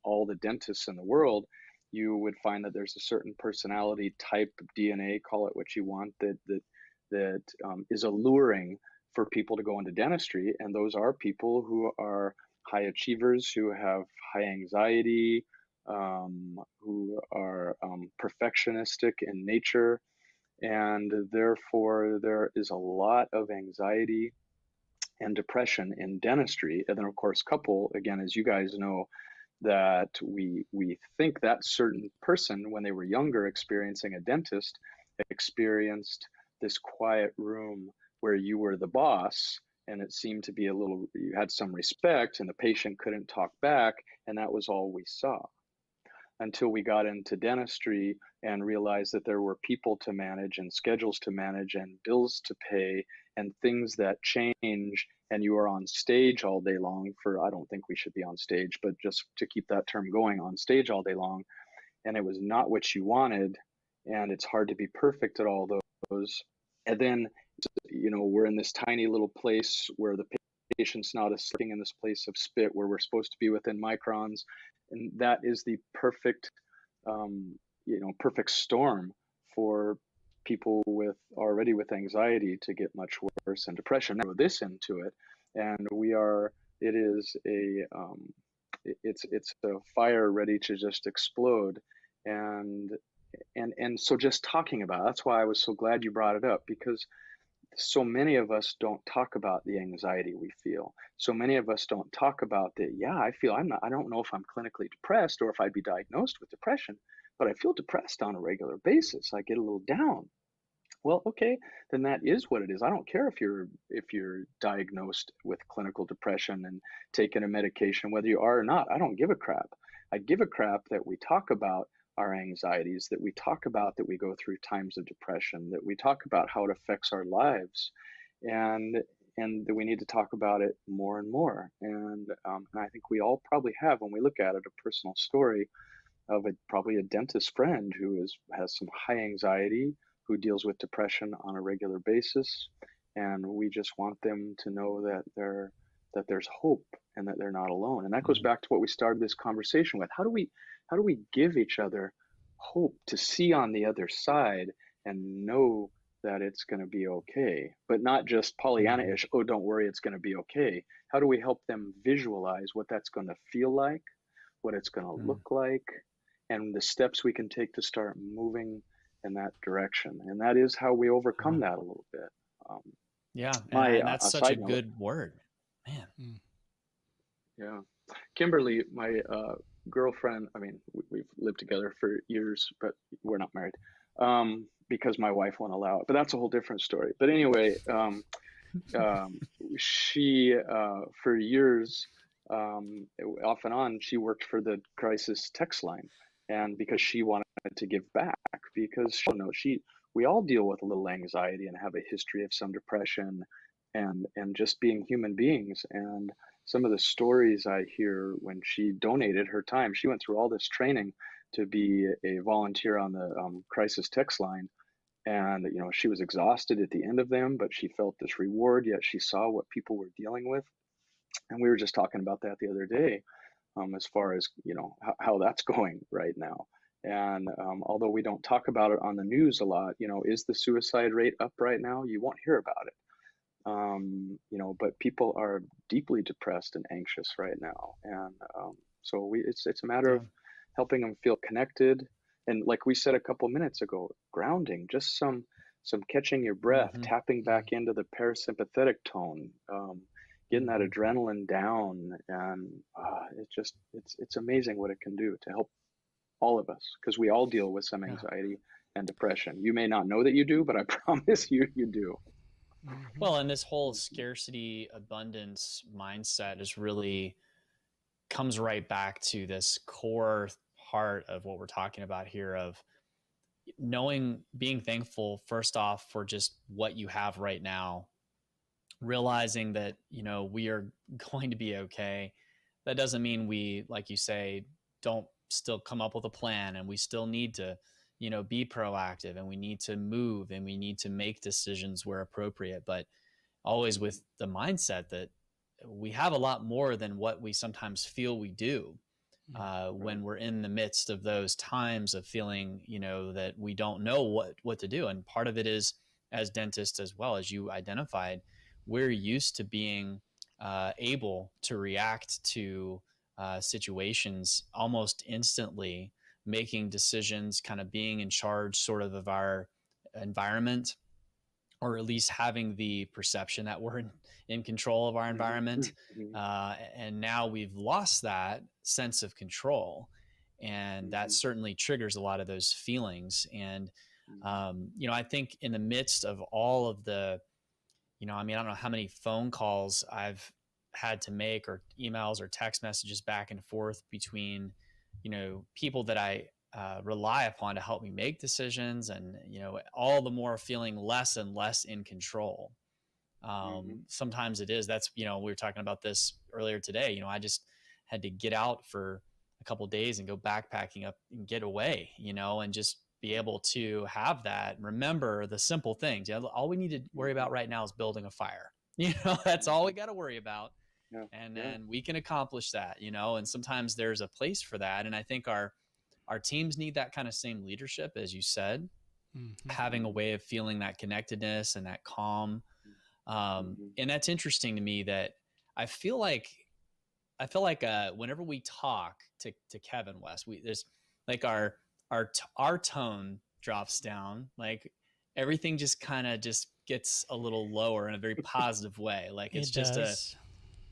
all the dentists in the world, you would find that there's a certain personality type, DNA, call it what you want, that is alluring for people to go into dentistry. And those are people who are high achievers, who have high anxiety, who are perfectionistic in nature, and therefore there is a lot of anxiety and depression in dentistry. And then, of course, couple, again, as you guys know, that we think that certain person, when they were younger experiencing a dentist, experienced this quiet room where you were the boss, and it seemed to be you had some respect, and the patient couldn't talk back, and that was all we saw. Until we got into dentistry and realized that there were people to manage and schedules to manage and bills to pay and things that change, and you are on stage all day long I don't think we should be on stage, but just to keep that term going, on stage all day long, and it was not what you wanted, and it's hard to be perfect at all those. And then, we're in this tiny little place where the patient's not sitting in this place of spit where we're supposed to be within microns. And that is the perfect, perfect storm for people already with anxiety to get much worse, and depression. Throw this into it, and it's a fire ready to just explode. And so just talking about it, that's why I was so glad you brought it up, because so many of us don't talk about the anxiety we feel. So many of us don't talk about I don't know if I'm clinically depressed or if I'd be diagnosed with depression, but I feel depressed on a regular basis. I get a little down. Well, okay, then that is what it is. I don't care if you're diagnosed with clinical depression and taking a medication, whether you are or not. I don't give a crap. I give a crap that we talk about our anxieties, that we talk about that we go through times of depression, that we talk about how it affects our lives, and that we need to talk about it more and more. And I think we all probably have, when we look at it, a personal story of probably a dentist friend who has some high anxiety, who deals with depression on a regular basis, and we just want them to know that that there's hope and that they're not alone. And that goes back to what we started this conversation with. How do we give each other hope to see on the other side and know that it's going to be okay, but not just Pollyanna-ish, oh, don't worry, it's going to be okay. How do we help them visualize what that's going to feel like, what it's going to look like, and the steps we can take to start moving in that direction? And that is how we overcome that a little bit. And that's such a good word, man. Yeah. Kimberly, my girlfriend, I mean, we've lived together for years, but we're not married because my wife won't allow it. But that's a whole different story. But anyway, she, for years, off and on, she worked for the crisis text line. And because she wanted to give back, because we all deal with a little anxiety and have a history of some depression and just being human beings. And some of the stories I hear when she donated her time, she went through all this training to be a volunteer on the crisis text line. And, she was exhausted at the end of them, but she felt this reward, yet she saw what people were dealing with. And we were just talking about that the other day, as far as, how that's going right now. And although we don't talk about it on the news a lot, is the suicide rate up right now? You won't hear about it. But people are deeply depressed and anxious right now. And so it's a matter of helping them feel connected. And like we said a couple minutes ago, grounding, just some catching your breath, tapping back into the parasympathetic tone, getting that adrenaline down. And it's amazing what it can do to help all of us, because we all deal with some anxiety and depression. You may not know that you do, but I promise you do. Well, and this whole scarcity abundance mindset is really comes right back to this core part of what we're talking about here, of being thankful first off for just what you have right now, realizing that, we are going to be okay. That doesn't mean we, like you say, don't still come up with a plan, and we still need to be proactive, and we need to move, and we need to make decisions where appropriate, but always with the mindset that we have a lot more than what we sometimes feel we do when we're in the midst of those times of feeling, that we don't know what to do. And part of it is, as dentists, as well as you identified, we're used to being able to react to situations almost instantly, making decisions, kind of being in charge sort of our environment, or at least having the perception that we're in control of our environment. And now we've lost that sense of control. And that certainly triggers a lot of those feelings. And, I think in the midst of all of the, I don't know how many phone calls I've had to make, or emails or text messages back and forth between, people that I rely upon to help me make decisions, and, all the more feeling less and less in control. Sometimes that's, we were talking about this earlier today. I just had to get out for a couple of days and go backpacking up and get away, and just be able to have that and remember the simple things. All we need to worry about right now is building a fire. That's all we got to worry about. Then we can accomplish that, and sometimes there's a place for that. And I think our teams need that kind of same leadership, as you said, having a way of feeling that connectedness and that calm. And that's interesting to me, that I feel like whenever we talk to Kevin West, there's like our tone drops down, like everything just kind of just gets a little lower in a very positive way. Like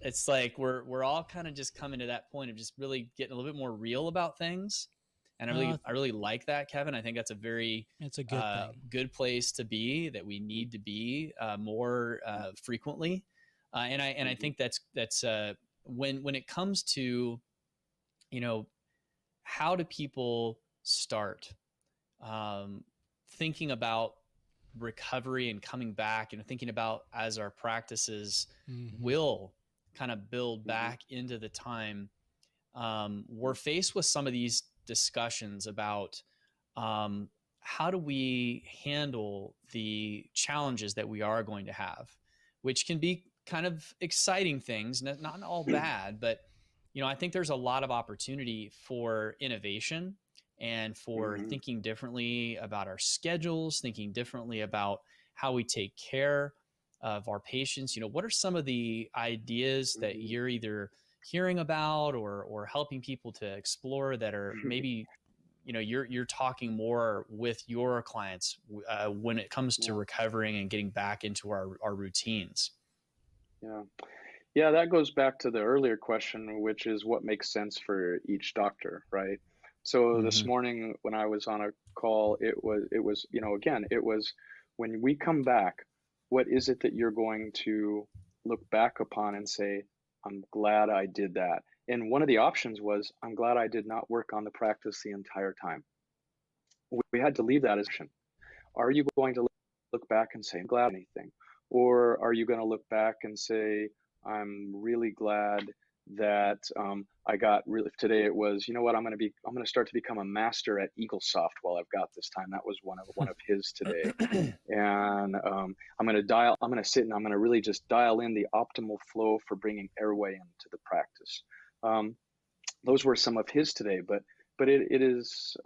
it's like we're all kind of just coming to that point of just really getting a little bit more real about things. And I really like that, Kevin. I think that's a good thing. Good place to be, that we need to be more frequently. And I think that's when it comes to, how do people start thinking about recovery and coming back, and thinking about, as our practices will kind of build back into the time, we're faced with some of these discussions about how do we handle the challenges that we are going to have, which can be kind of exciting things, not all bad, but I think there's a lot of opportunity for innovation and for thinking differently about our schedules, thinking differently about how we take care of our patients. What are some of the ideas that you're either hearing about or helping people to explore that are maybe you're talking more with your clients when it comes to recovering and getting back into our routines? Yeah, that goes back to the earlier question, which is what makes sense for each doctor, right? So this morning when I was on a call, it was, again, it was when we come back, what is it that you're going to look back upon and say, I'm glad I did that? And one of the options was, I'm glad I did not work on the practice the entire time. We had to leave that as option. Are you going to look back and say, I'm glad anything? Or are you going to look back and say, I'm really glad that I got really, today it was, I'm going to start to become a master at EagleSoft while I've got this time. That was one of his today. And I'm going to sit and I'm going to really just dial in the optimal flow for bringing airway into the practice. Those were some of his today, but it is,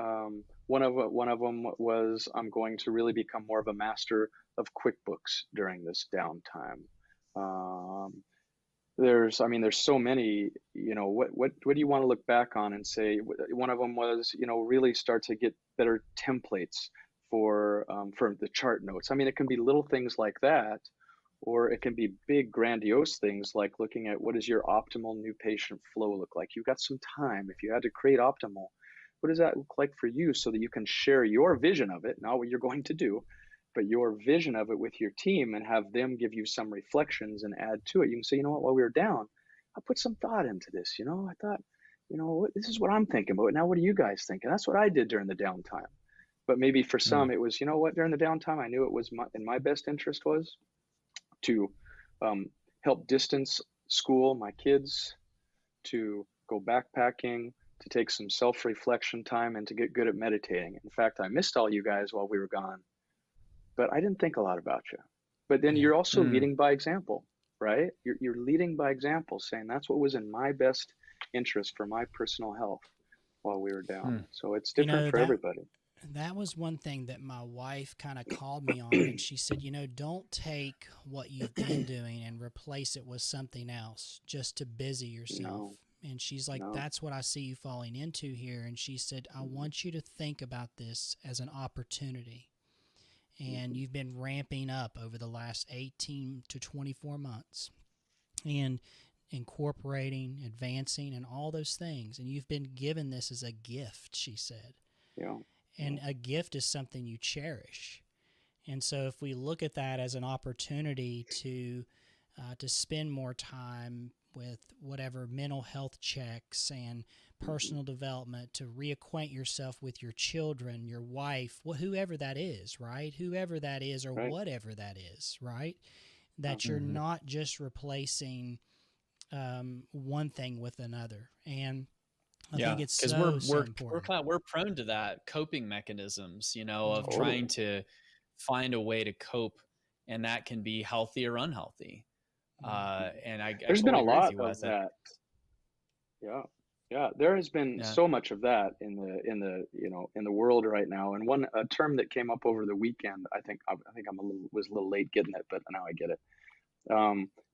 one of them was, I'm going to really become more of a master of QuickBooks during this downtime. There's so many, what do you want to look back on and say? One of them was, really start to get better templates for the chart notes. It can be little things like that, or it can be big grandiose things like looking at what does your optimal new patient flow look like? You've got some time. If you had to create optimal, what does that look like for you so that you can share your vision of it, not what you're going to do, but your vision of it with your team and have them give you some reflections and add to it. You can say, while we were down, I put some thought into this. I thought, this is what I'm thinking about. Now, what are you guys thinking? That's what I did during the downtime. But maybe for some, it was, during the downtime, I knew it was in my best interest was to help distance school, my kids, to go backpacking, to take some self-reflection time and to get good at meditating. In fact, I missed all you guys while we were gone, but I didn't think a lot about you. But then you're also leading by example, right? You're leading by example, saying that's what was in my best interest for my personal health while we were down. So it's different for everybody. That was one thing that my wife kind of called me on, and she said, don't take what you've been doing and replace it with something else just to busy yourself. And she's like, that's what I see you falling into here. And she said, I want you to think about this as an opportunity. And you've been ramping up over the last 18 to 24 months and incorporating, advancing, and all those things. And you've been given this as a gift, she said. Yeah. And a gift is something you cherish. And so if we look at that as an opportunity to spend more time with whatever mental health checks and personal development, to reacquaint yourself with your children, your wife, whoever that is, right? Whoever that is or whatever that is, right? That you're not just replacing one thing with another. And I think it's so important. We're prone to that coping mechanisms, of trying to find a way to cope, and that can be healthy or unhealthy. And there's been a lot of that. Yeah, there has been so much of that in the world right now. And a term that came up over the weekend, I think was a little late getting it, but now I get it.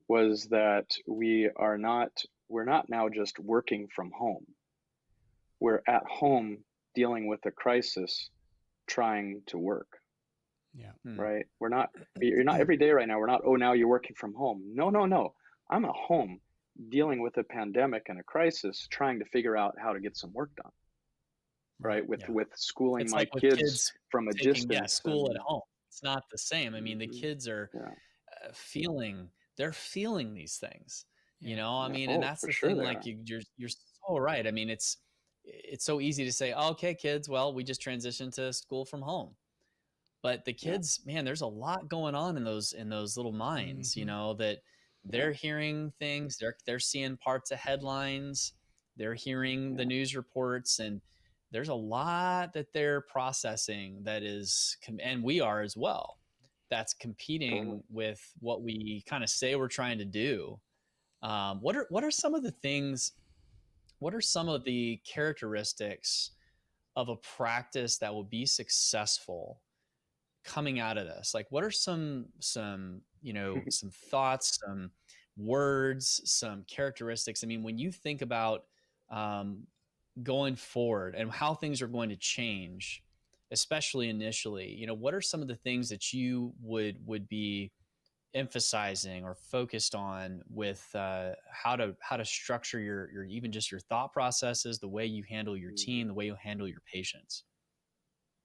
Was that we're not now just working from home. We're at home dealing with a crisis, trying to work. Yeah. Right. You're not every day right now. We're not, now you're working from home. No. I'm at home dealing with a pandemic and a crisis, trying to figure out how to get some work done. Right. With schooling it's my like kids from a distance. Yeah, school at home. It's not the same. The kids are feeling these things, and that's the thing. Like you're so right. It's so easy to say, okay, kids, well, we just transitioned to school from home. But the kids, man, there's a lot going on in those little minds, that they're hearing things, they're seeing parts of headlines, they're hearing the news reports, and there's a lot that they're processing that is, and we are as well. that's competing with what we kind of say we're trying to do. What are some of the things, what are some of the characteristics of a practice that will be successful coming out of this? Like, what are some some thoughts, some words, some characteristics? I mean, when you think about going forward and how things are going to change, especially initially, what are some of the things that you would be emphasizing or focused on with how to structure your even just your thought processes, the way you handle your team, the way you handle your patients?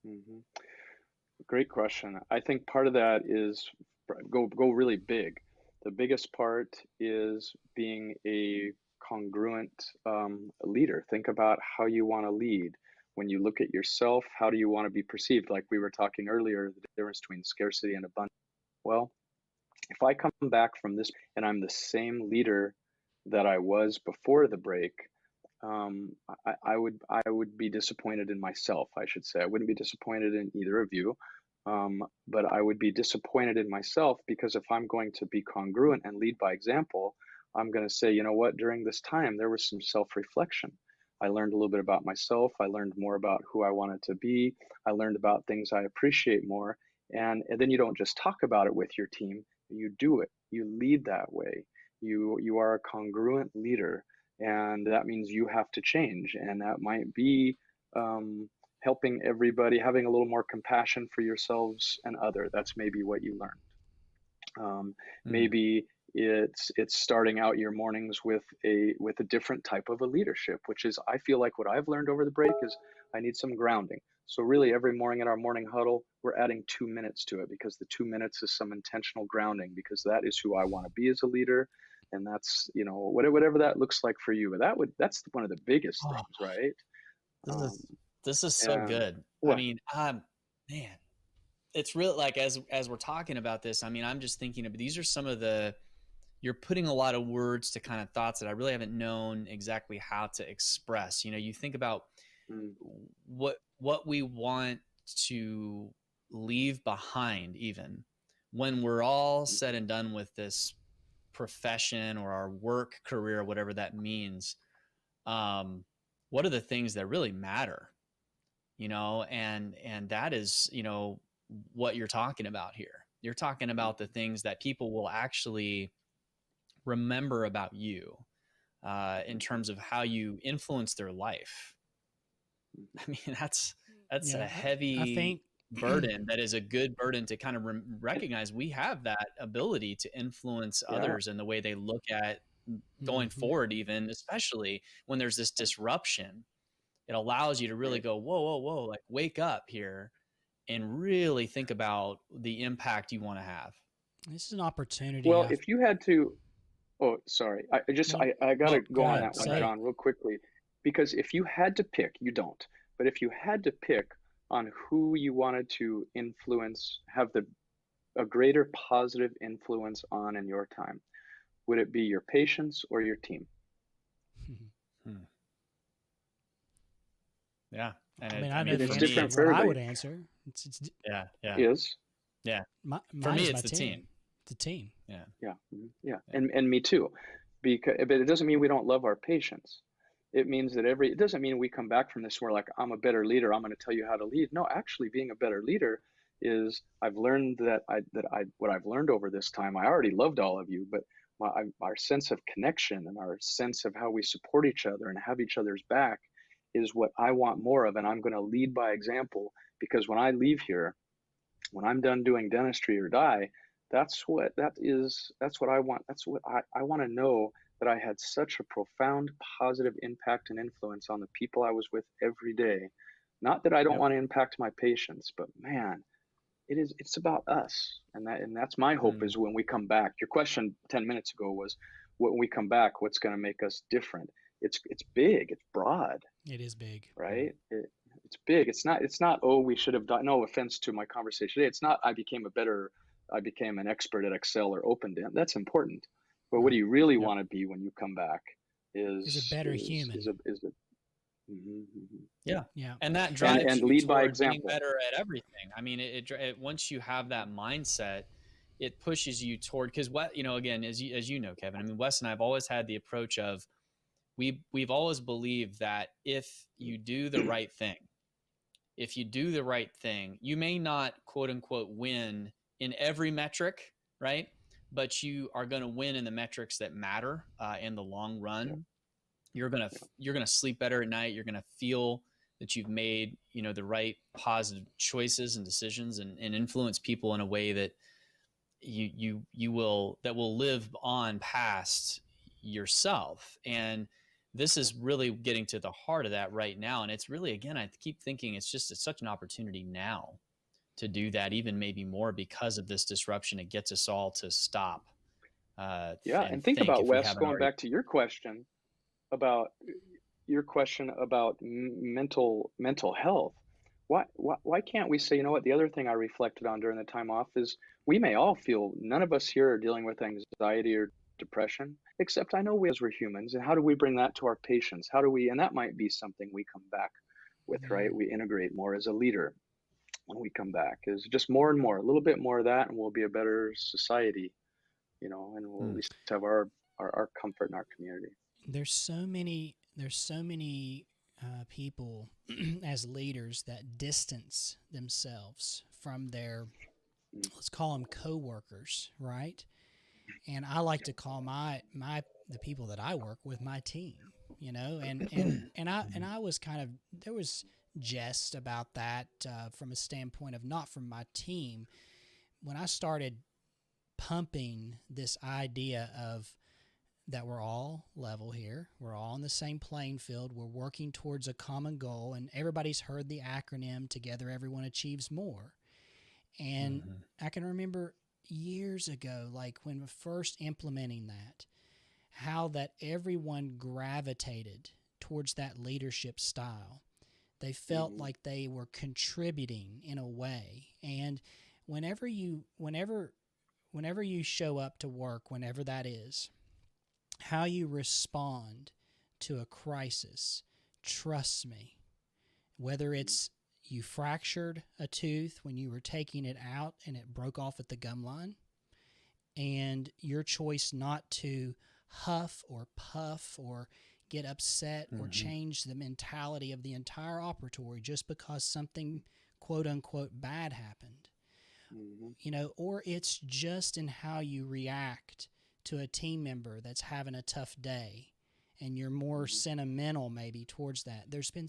Mm-hmm. Great question. I think part of that is go really big. The biggest part is being a congruent leader. Think about how you want to lead. When you look at yourself, how do you want to be perceived? Like we were talking earlier, the difference between scarcity and abundance. Well, if I come back from this and I'm the same leader that I was before the break, I would be disappointed in myself, I should say. I wouldn't be disappointed in either of you, but I would be disappointed in myself, because if I'm going to be congruent and lead by example, I'm going to say, you know what, during this time, there was some self-reflection. I learned a little bit about myself. I learned more about who I wanted to be. I learned about things I appreciate more. And then you don't just talk about it with your team, you do it. You lead that way. You are a congruent leader. And that means you have to change. And that might be helping everybody, having a little more compassion for yourselves and other. That's maybe what you learned. Maybe it's starting out your mornings with a different type of a leadership, which is, I feel like what I've learned over the break is I need some grounding. So really every morning in our morning huddle, we're adding 2 minutes to it, because the 2 minutes is some intentional grounding, because that is who I want to be as a leader. And that's, whatever that looks like for you. But that's one of the biggest things, right? This is so good. What? I mean, man, it's really like, as we're talking about this, I mean, I'm just thinking of, these are some of you're putting a lot of words to kind of thoughts that I really haven't known exactly how to express. You think about what we want to leave behind, even when we're all said and done with this profession or our work career, whatever that means. What are the things that really matter? And that is, what you're talking about here. You're talking about the things that people will actually remember about you, in terms of how you influence their life. I mean, that's a heavy burden. That is a good burden to kind of recognize. We have that ability to influence others and the way they look at going forward, even especially when there's this disruption. It allows you to really go, whoa, like wake up here and really think about the impact you want to have. This is an opportunity. Well, if you had to, sorry, I got to go on that one, John, real quickly, because if you had to pick, you don't, but if you had to pick on who you wanted to influence, have a greater positive influence on in your time, would it be your patients or your team? Yeah. And I mean, I know it's different for everybody. I would answer. It's yeah. Is? Yeah. For me, it's the team. The team. Yeah. And me too. But it doesn't mean we don't love our patients. It means that it doesn't mean we come back from this and we're like, I'm a better leader, I'm going to tell you how to lead. No, actually being a better leader is, I've learned what I've learned over this time. I already loved all of you, but our sense of connection and our sense of how we support each other and have each other's back is what I want more of. And I'm going to lead by example, because when I leave here, when I'm done doing dentistry or die, that's what I want. That's what I want to know, that I had such a profound positive impact and influence on the people I was with every day. Not that I don't want to impact my patients, but man, it's about us. And that's my hope is when we come back. Your question 10 minutes ago was, when we come back, what's going to make us different? It's big, it's broad. It is big. Right? It's big. It's not, oh, we should have done, no offense to my conversation today. It's not, I became an expert at Excel or OpenDent. That's important. But what do you really want to be when you come back is a better human. Yeah. Yeah. And that drives and you lead by toward getting example. better at everything. I mean, it once you have that mindset, it pushes you toward, because what, you know, again, as you know, Kevin, I mean, Wes and I have always had the approach of, we've always believed that if you do the right thing, you may not, quote unquote, win in every metric, right? But you are going to win in the metrics that matter in the long run. Yeah. You're gonna sleep better at night. You're gonna feel that you've made, you know, the right positive choices and decisions, and influence people in a way that you will live on past yourself. And this is really getting to the heart of that right now. And it's really, again, I keep thinking it's such an opportunity now to do that, even maybe more because of this disruption. It gets us all to stop. And think about, Wes, going back to your question about mental health. Why can't we say, you know what, the other thing I reflected on during the time off is we may all feel, none of us here are dealing with anxiety or depression, except I know we, as we're humans, and how do we bring that to our patients? How do we, and that might be something we come back with, right? We integrate more as a leader when we come back, is just more and more, a little bit more of that, and we'll be a better society, you know, and we'll at least have our comfort in our community. There's so many people as leaders that distance themselves from their, let's call them coworkers, right? And I like to call the people that I work with my team, you know, and I was kind of, there was jest about that from a standpoint of not from my team. When I started pumping this idea of that we're all level here, we're all on the same playing field, we're working towards a common goal, and everybody's heard the acronym Together Everyone Achieves More. And I can remember years ago, like when first implementing that, how that everyone gravitated towards that leadership style. They felt like they were contributing in a way. And whenever you show up to work, whenever that is, how you respond to a crisis, trust me, whether it's you fractured a tooth when you were taking it out and it broke off at the gum line, and your choice not to huff or puff or get upset or change the mentality of the entire operatory just because something quote unquote bad happened, you know, or it's just in how you react to a team member that's having a tough day and you're more sentimental maybe towards that. There's been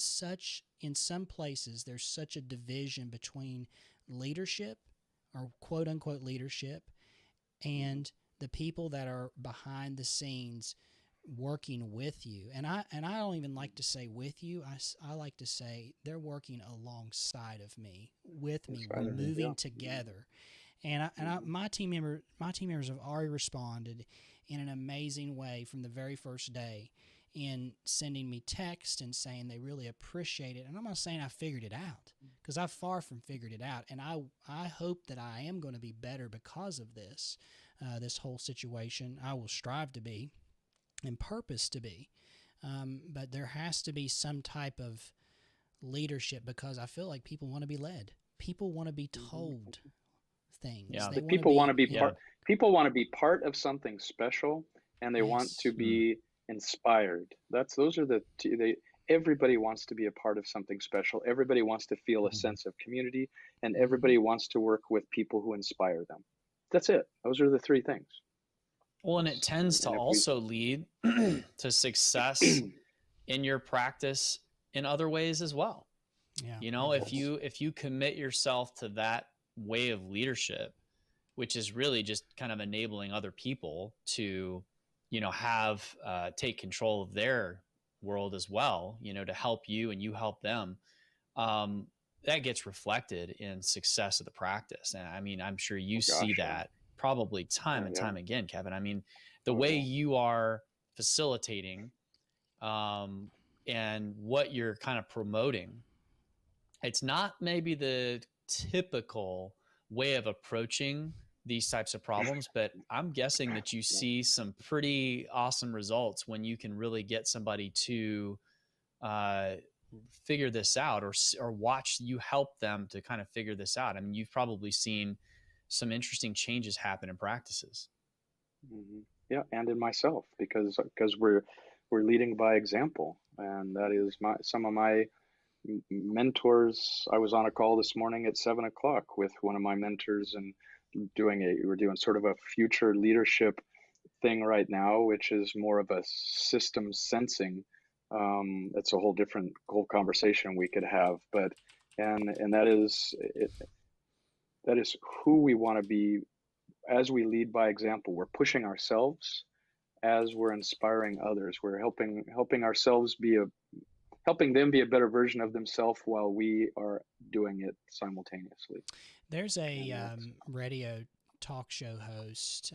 in some places, there's such a division between leadership or quote unquote leadership and the people that are behind the scenes working with you. And I don't even like to say with you. I like to say they're working alongside of me, with me. We're moving together. And my team members have already responded in an amazing way from the very first day in sending me text and saying they really appreciate it. And I'm not saying I figured it out, because I've far from figured it out. And I hope that I am going to be better because of this whole situation. I will strive to be and purpose to be. But there has to be some type of leadership, because I feel like people want to be led. People want to be told things. Yeah. People want to be part. People want to be part of something special, and they want to be inspired. Everybody wants to be a part of something special. Everybody wants to feel a sense of community, and everybody wants to work with people who inspire them. That's it. Those are the three things. Well, and it tends to also lead to success in your practice in other ways as well. Yeah. You know, if you commit yourself to that way of leadership, which is really just kind of enabling other people to, you know, take control of their world as well, you know, to help you and you help them, that gets reflected in success of the practice. And I mean, I'm sure you see that probably time and time again, Kevin. I mean, the way you are facilitating and what you're kind of promoting, it's not maybe the typical way of approaching these types of problems, but I'm guessing that you see some pretty awesome results when you can really get somebody to figure this out, or watch you help them to kind of figure this out? I mean, you've probably seen some interesting changes happen in practices. Mm-hmm. Yeah, and in myself, because we're leading by example, and that is some of my mentors. I was on a call this morning at 7 o'clock with one of my mentors, and we're doing sort of a future leadership thing right now, which is more of a system sensing. It's a whole conversation we could have, but and that is that is who we want to be as we lead by example. We're pushing ourselves as we're inspiring others. We're helping ourselves helping them be a better version of themselves while we are doing it simultaneously. There's a radio talk show host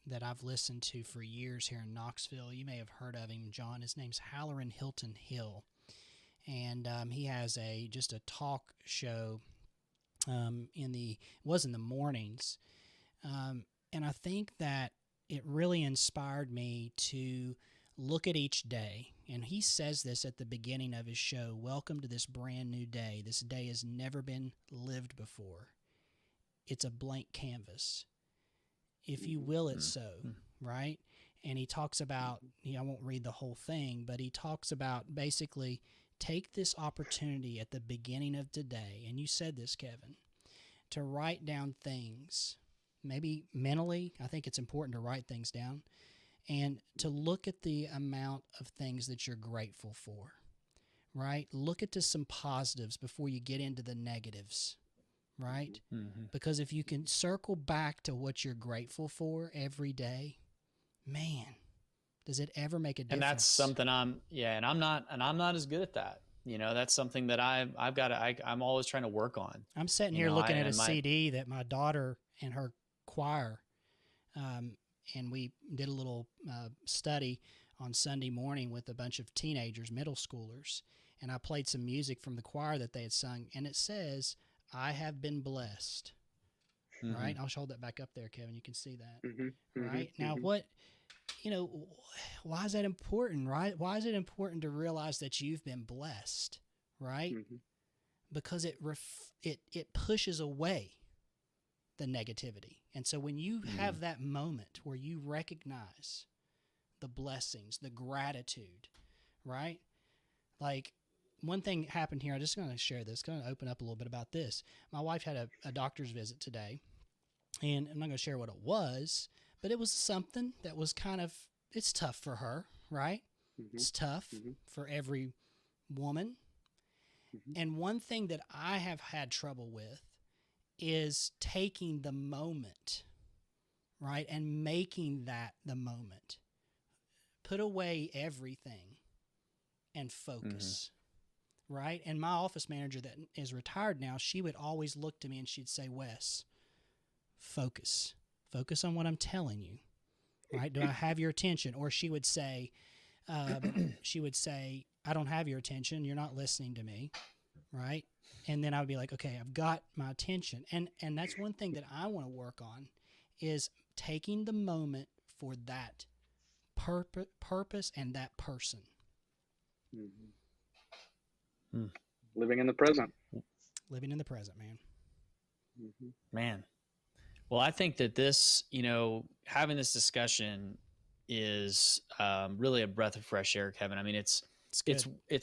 that I've listened to for years here in Knoxville. You may have heard of him, John. His name's Halloran Hilton Hill, and he has just a talk show in the mornings, and I think that it really inspired me to look at each day. And he says this at the beginning of his show: "Welcome to this brand new day. This day has never been lived before. It's a blank canvas. If you will it so," right? And he talks about, I won't read the whole thing, but he talks about basically take this opportunity at the beginning of today, and you said this, Kevin, to write down things, maybe mentally. I think it's important to write things down, and to look at the amount of things that you're grateful for, right? Look at some positives before you get into the negatives, right? Mm-hmm. Because if you can circle back to what you're grateful for every day, man, does it ever make a difference? And that's something I'm not as good at that. That's something that I'm always trying to work on. I'm sitting here looking at a CD that my daughter and her choir, and we did a little study on Sunday morning with a bunch of teenagers, middle schoolers, and I played some music from the choir that they had sung, and it says, "I have been blessed." Mm-hmm. Right? I'll hold that back up there, Kevin. You can see that. Mm-hmm. Right? Mm-hmm. Now, why is that important, right? Why is it important to realize that you've been blessed, right? Mm-hmm. Because it pushes away the negativity. And so when you have that moment where you recognize the blessings, the gratitude, right? Like, one thing happened here. I'm just going to share this. Going to open up a little bit about this. My wife had a doctor's visit today, and I'm not going to share what it was, but it was something that was it's tough for her, right? Mm-hmm. It's tough for every woman. Mm-hmm. And one thing that I have had trouble with is taking the moment, right, and making that the moment. Put away everything and focus, right? And my office manager that is retired now, she would always look to me and she'd say, "Wes, focus. Focus on what I'm telling you, right? Do I have your attention?" Or she would say, "I don't have your attention. You're not listening to me," right? And then I would be like, "Okay, I've got my attention." And that's one thing that I want to work on, is taking the moment for that purpose and that person. Mm-hmm. Living in the present. Living in the present, man. Mm-hmm. Man. Well, I think that this, having this discussion is really a breath of fresh air, Kevin. I mean, it's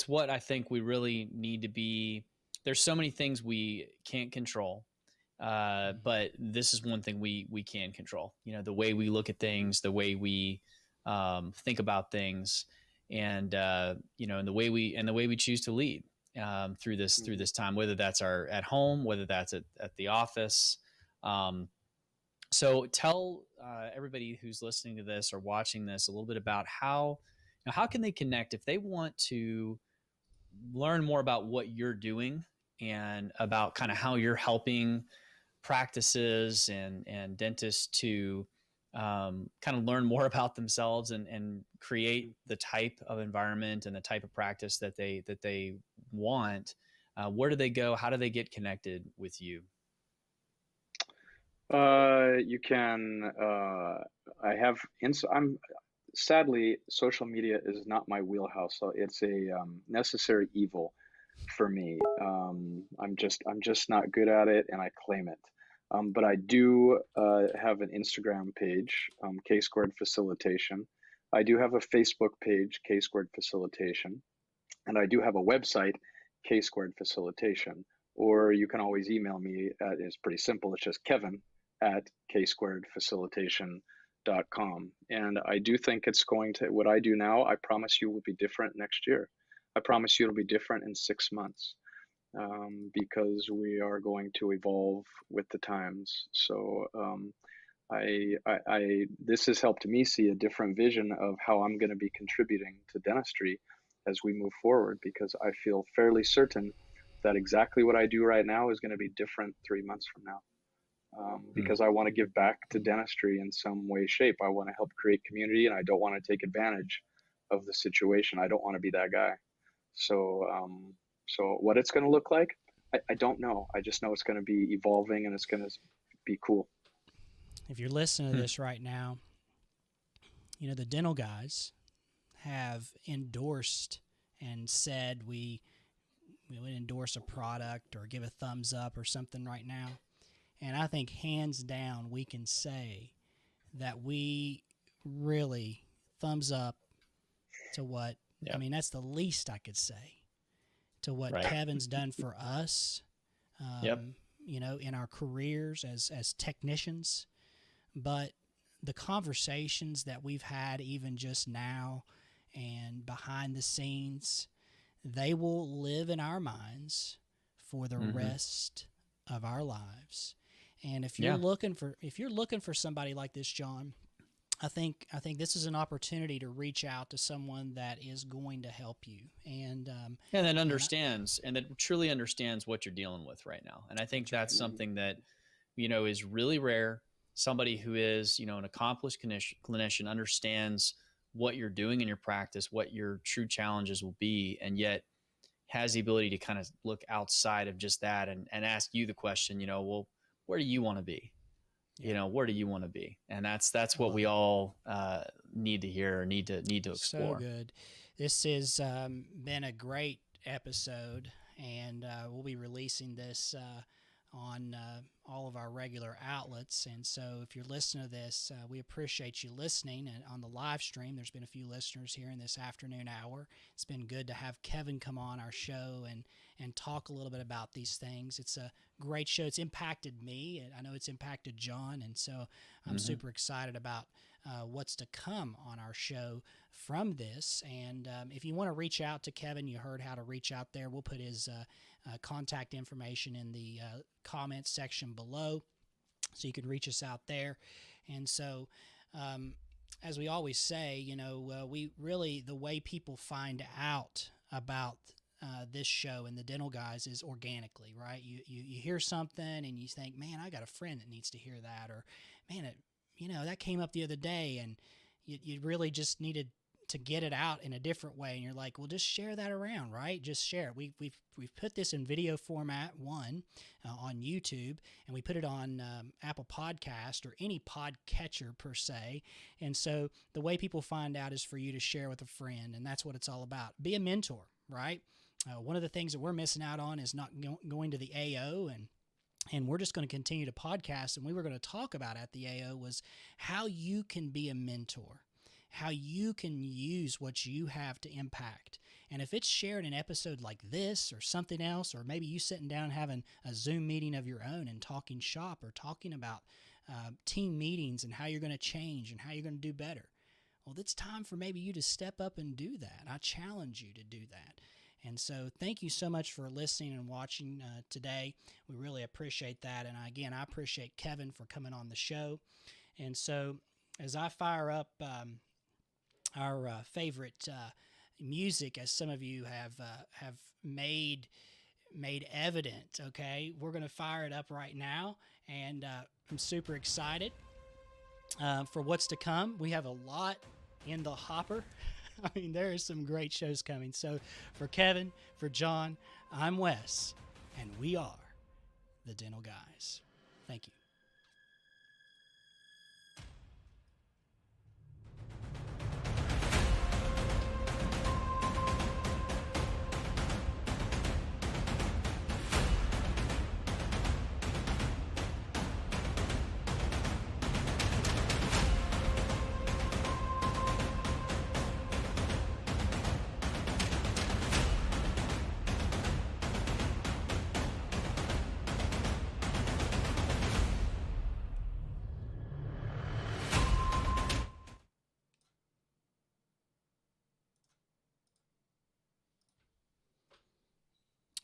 what I think we really need to be. There's so many things we can't control, but this is one thing we can control. The way we look at things, the way we think about things, and and the way we choose to lead through this time, whether that's at home, whether that's at the office. So tell everybody who's listening to this or watching this a little bit about how can they connect if they want to learn more about what you're doing and about kind of how you're helping practices and dentists to kind of learn more about themselves and create the type of environment and the type of practice that they want. Where do they go? How do they get connected with you? You can. sadly, social media is not my wheelhouse. So it's a necessary evil for me. I'm just not good at it, and I claim it. But I do have an Instagram page, K Squared Facilitation. I do have a Facebook page, K Squared Facilitation, and I do have a website, K Squared Facilitation. Or you can always email me. It's pretty simple. It's just Kevin at ksquaredfacilitation.com. And I do think it's going to, what I do now, I promise you will be different next year. I promise you it'll be different in 6 months, because we are going to evolve with the times. So this has helped me see a different vision of how I'm going to be contributing to dentistry as we move forward, because I feel fairly certain that exactly what I do right now is going to be different 3 months from now. Because I want to give back to dentistry in some way, shape. I want to help create community, and I don't want to take advantage of the situation. I don't want to be that guy. So, so what it's going to look like, I don't know. I just know it's going to be evolving, and it's going to be cool. If you're listening to this right now, you know, the dental guys have endorsed and said we would endorse a product or give a thumbs up or something right now. And I think hands down we can say that we really thumbs up to what, I mean, that's the least I could say, to what Kevin's done for us, you know, in our careers as technicians. But the conversations that we've had even just now and behind the scenes, they will live in our minds for the rest of our lives. And if you're looking for somebody like this, John, I think this is an opportunity to reach out to someone that is going to help you and that understands and that truly understands what you're dealing with right now. And I think that's something that, you know, is really rare. Somebody who is, you know, an accomplished clinician understands what you're doing in your practice, what your true challenges will be, and yet has the ability to kind of look outside of just that and ask you the question, you know, well, where do you want to be? You know, where do you want to be? And that's what we all need to hear, or need to explore. So good. This has been a great episode, and we'll be releasing this on all of our regular outlets. And so if you're listening to this, we appreciate you listening. And on the live stream, there's been a few listeners here in this afternoon hour. It's been good to have Kevin come on our show and talk a little bit about these things. It's a great show. It's impacted me, and I know it's impacted John. And so I'm super excited about what's to come on our show from this. And if you want to reach out to Kevin, you heard how to reach out there. We'll put his contact information in the comments section below, so you can reach us out there. And so, as we always say, you know, we really, the way people find out about this show and the dental guys is organically, right? You hear something and you think, man, I got a friend that needs to hear that, or man, you know, that came up the other day, and you really just needed to get it out in a different way. And you're like, well, just share that around, right? Just share it. We've put this in video format on YouTube, and we put it on Apple Podcast or any podcatcher per se. And so the way people find out is for you to share with a friend, and that's what it's all about. Be a mentor, right? One of the things that we're missing out on is not going to the AO, and we're just going to continue to podcast. And we were going to talk about at the AO was how you can be a mentor, how you can use what you have to impact. And if it's shared in an episode like this or something else, or maybe you sitting down having a Zoom meeting of your own and talking shop, or talking about team meetings and how you're going to change and how you're going to do better, well, it's time for maybe you to step up and do that. I challenge you to do that. And so thank you so much for listening and watching today. We really appreciate that. And again, I appreciate Kevin for coming on the show. And so as I fire up our favorite music, as some of you have made evident, okay, we're going to fire it up right now. And I'm super excited for what's to come. We have a lot in the hopper. I mean, there are some great shows coming. So for Kevin, for John, I'm Wes, and we are the Dental Guys. Thank you.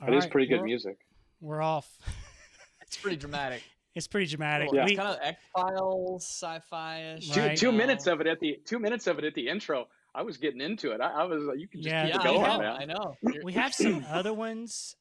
It is pretty good music. We're off. It's pretty dramatic. It's pretty dramatic. Cool. It's kind of X-Files, sci-fi-ish. Right. Two minutes of it at the intro. I was getting into it. I was like, you can just keep it going, man. I know. We have some other ones.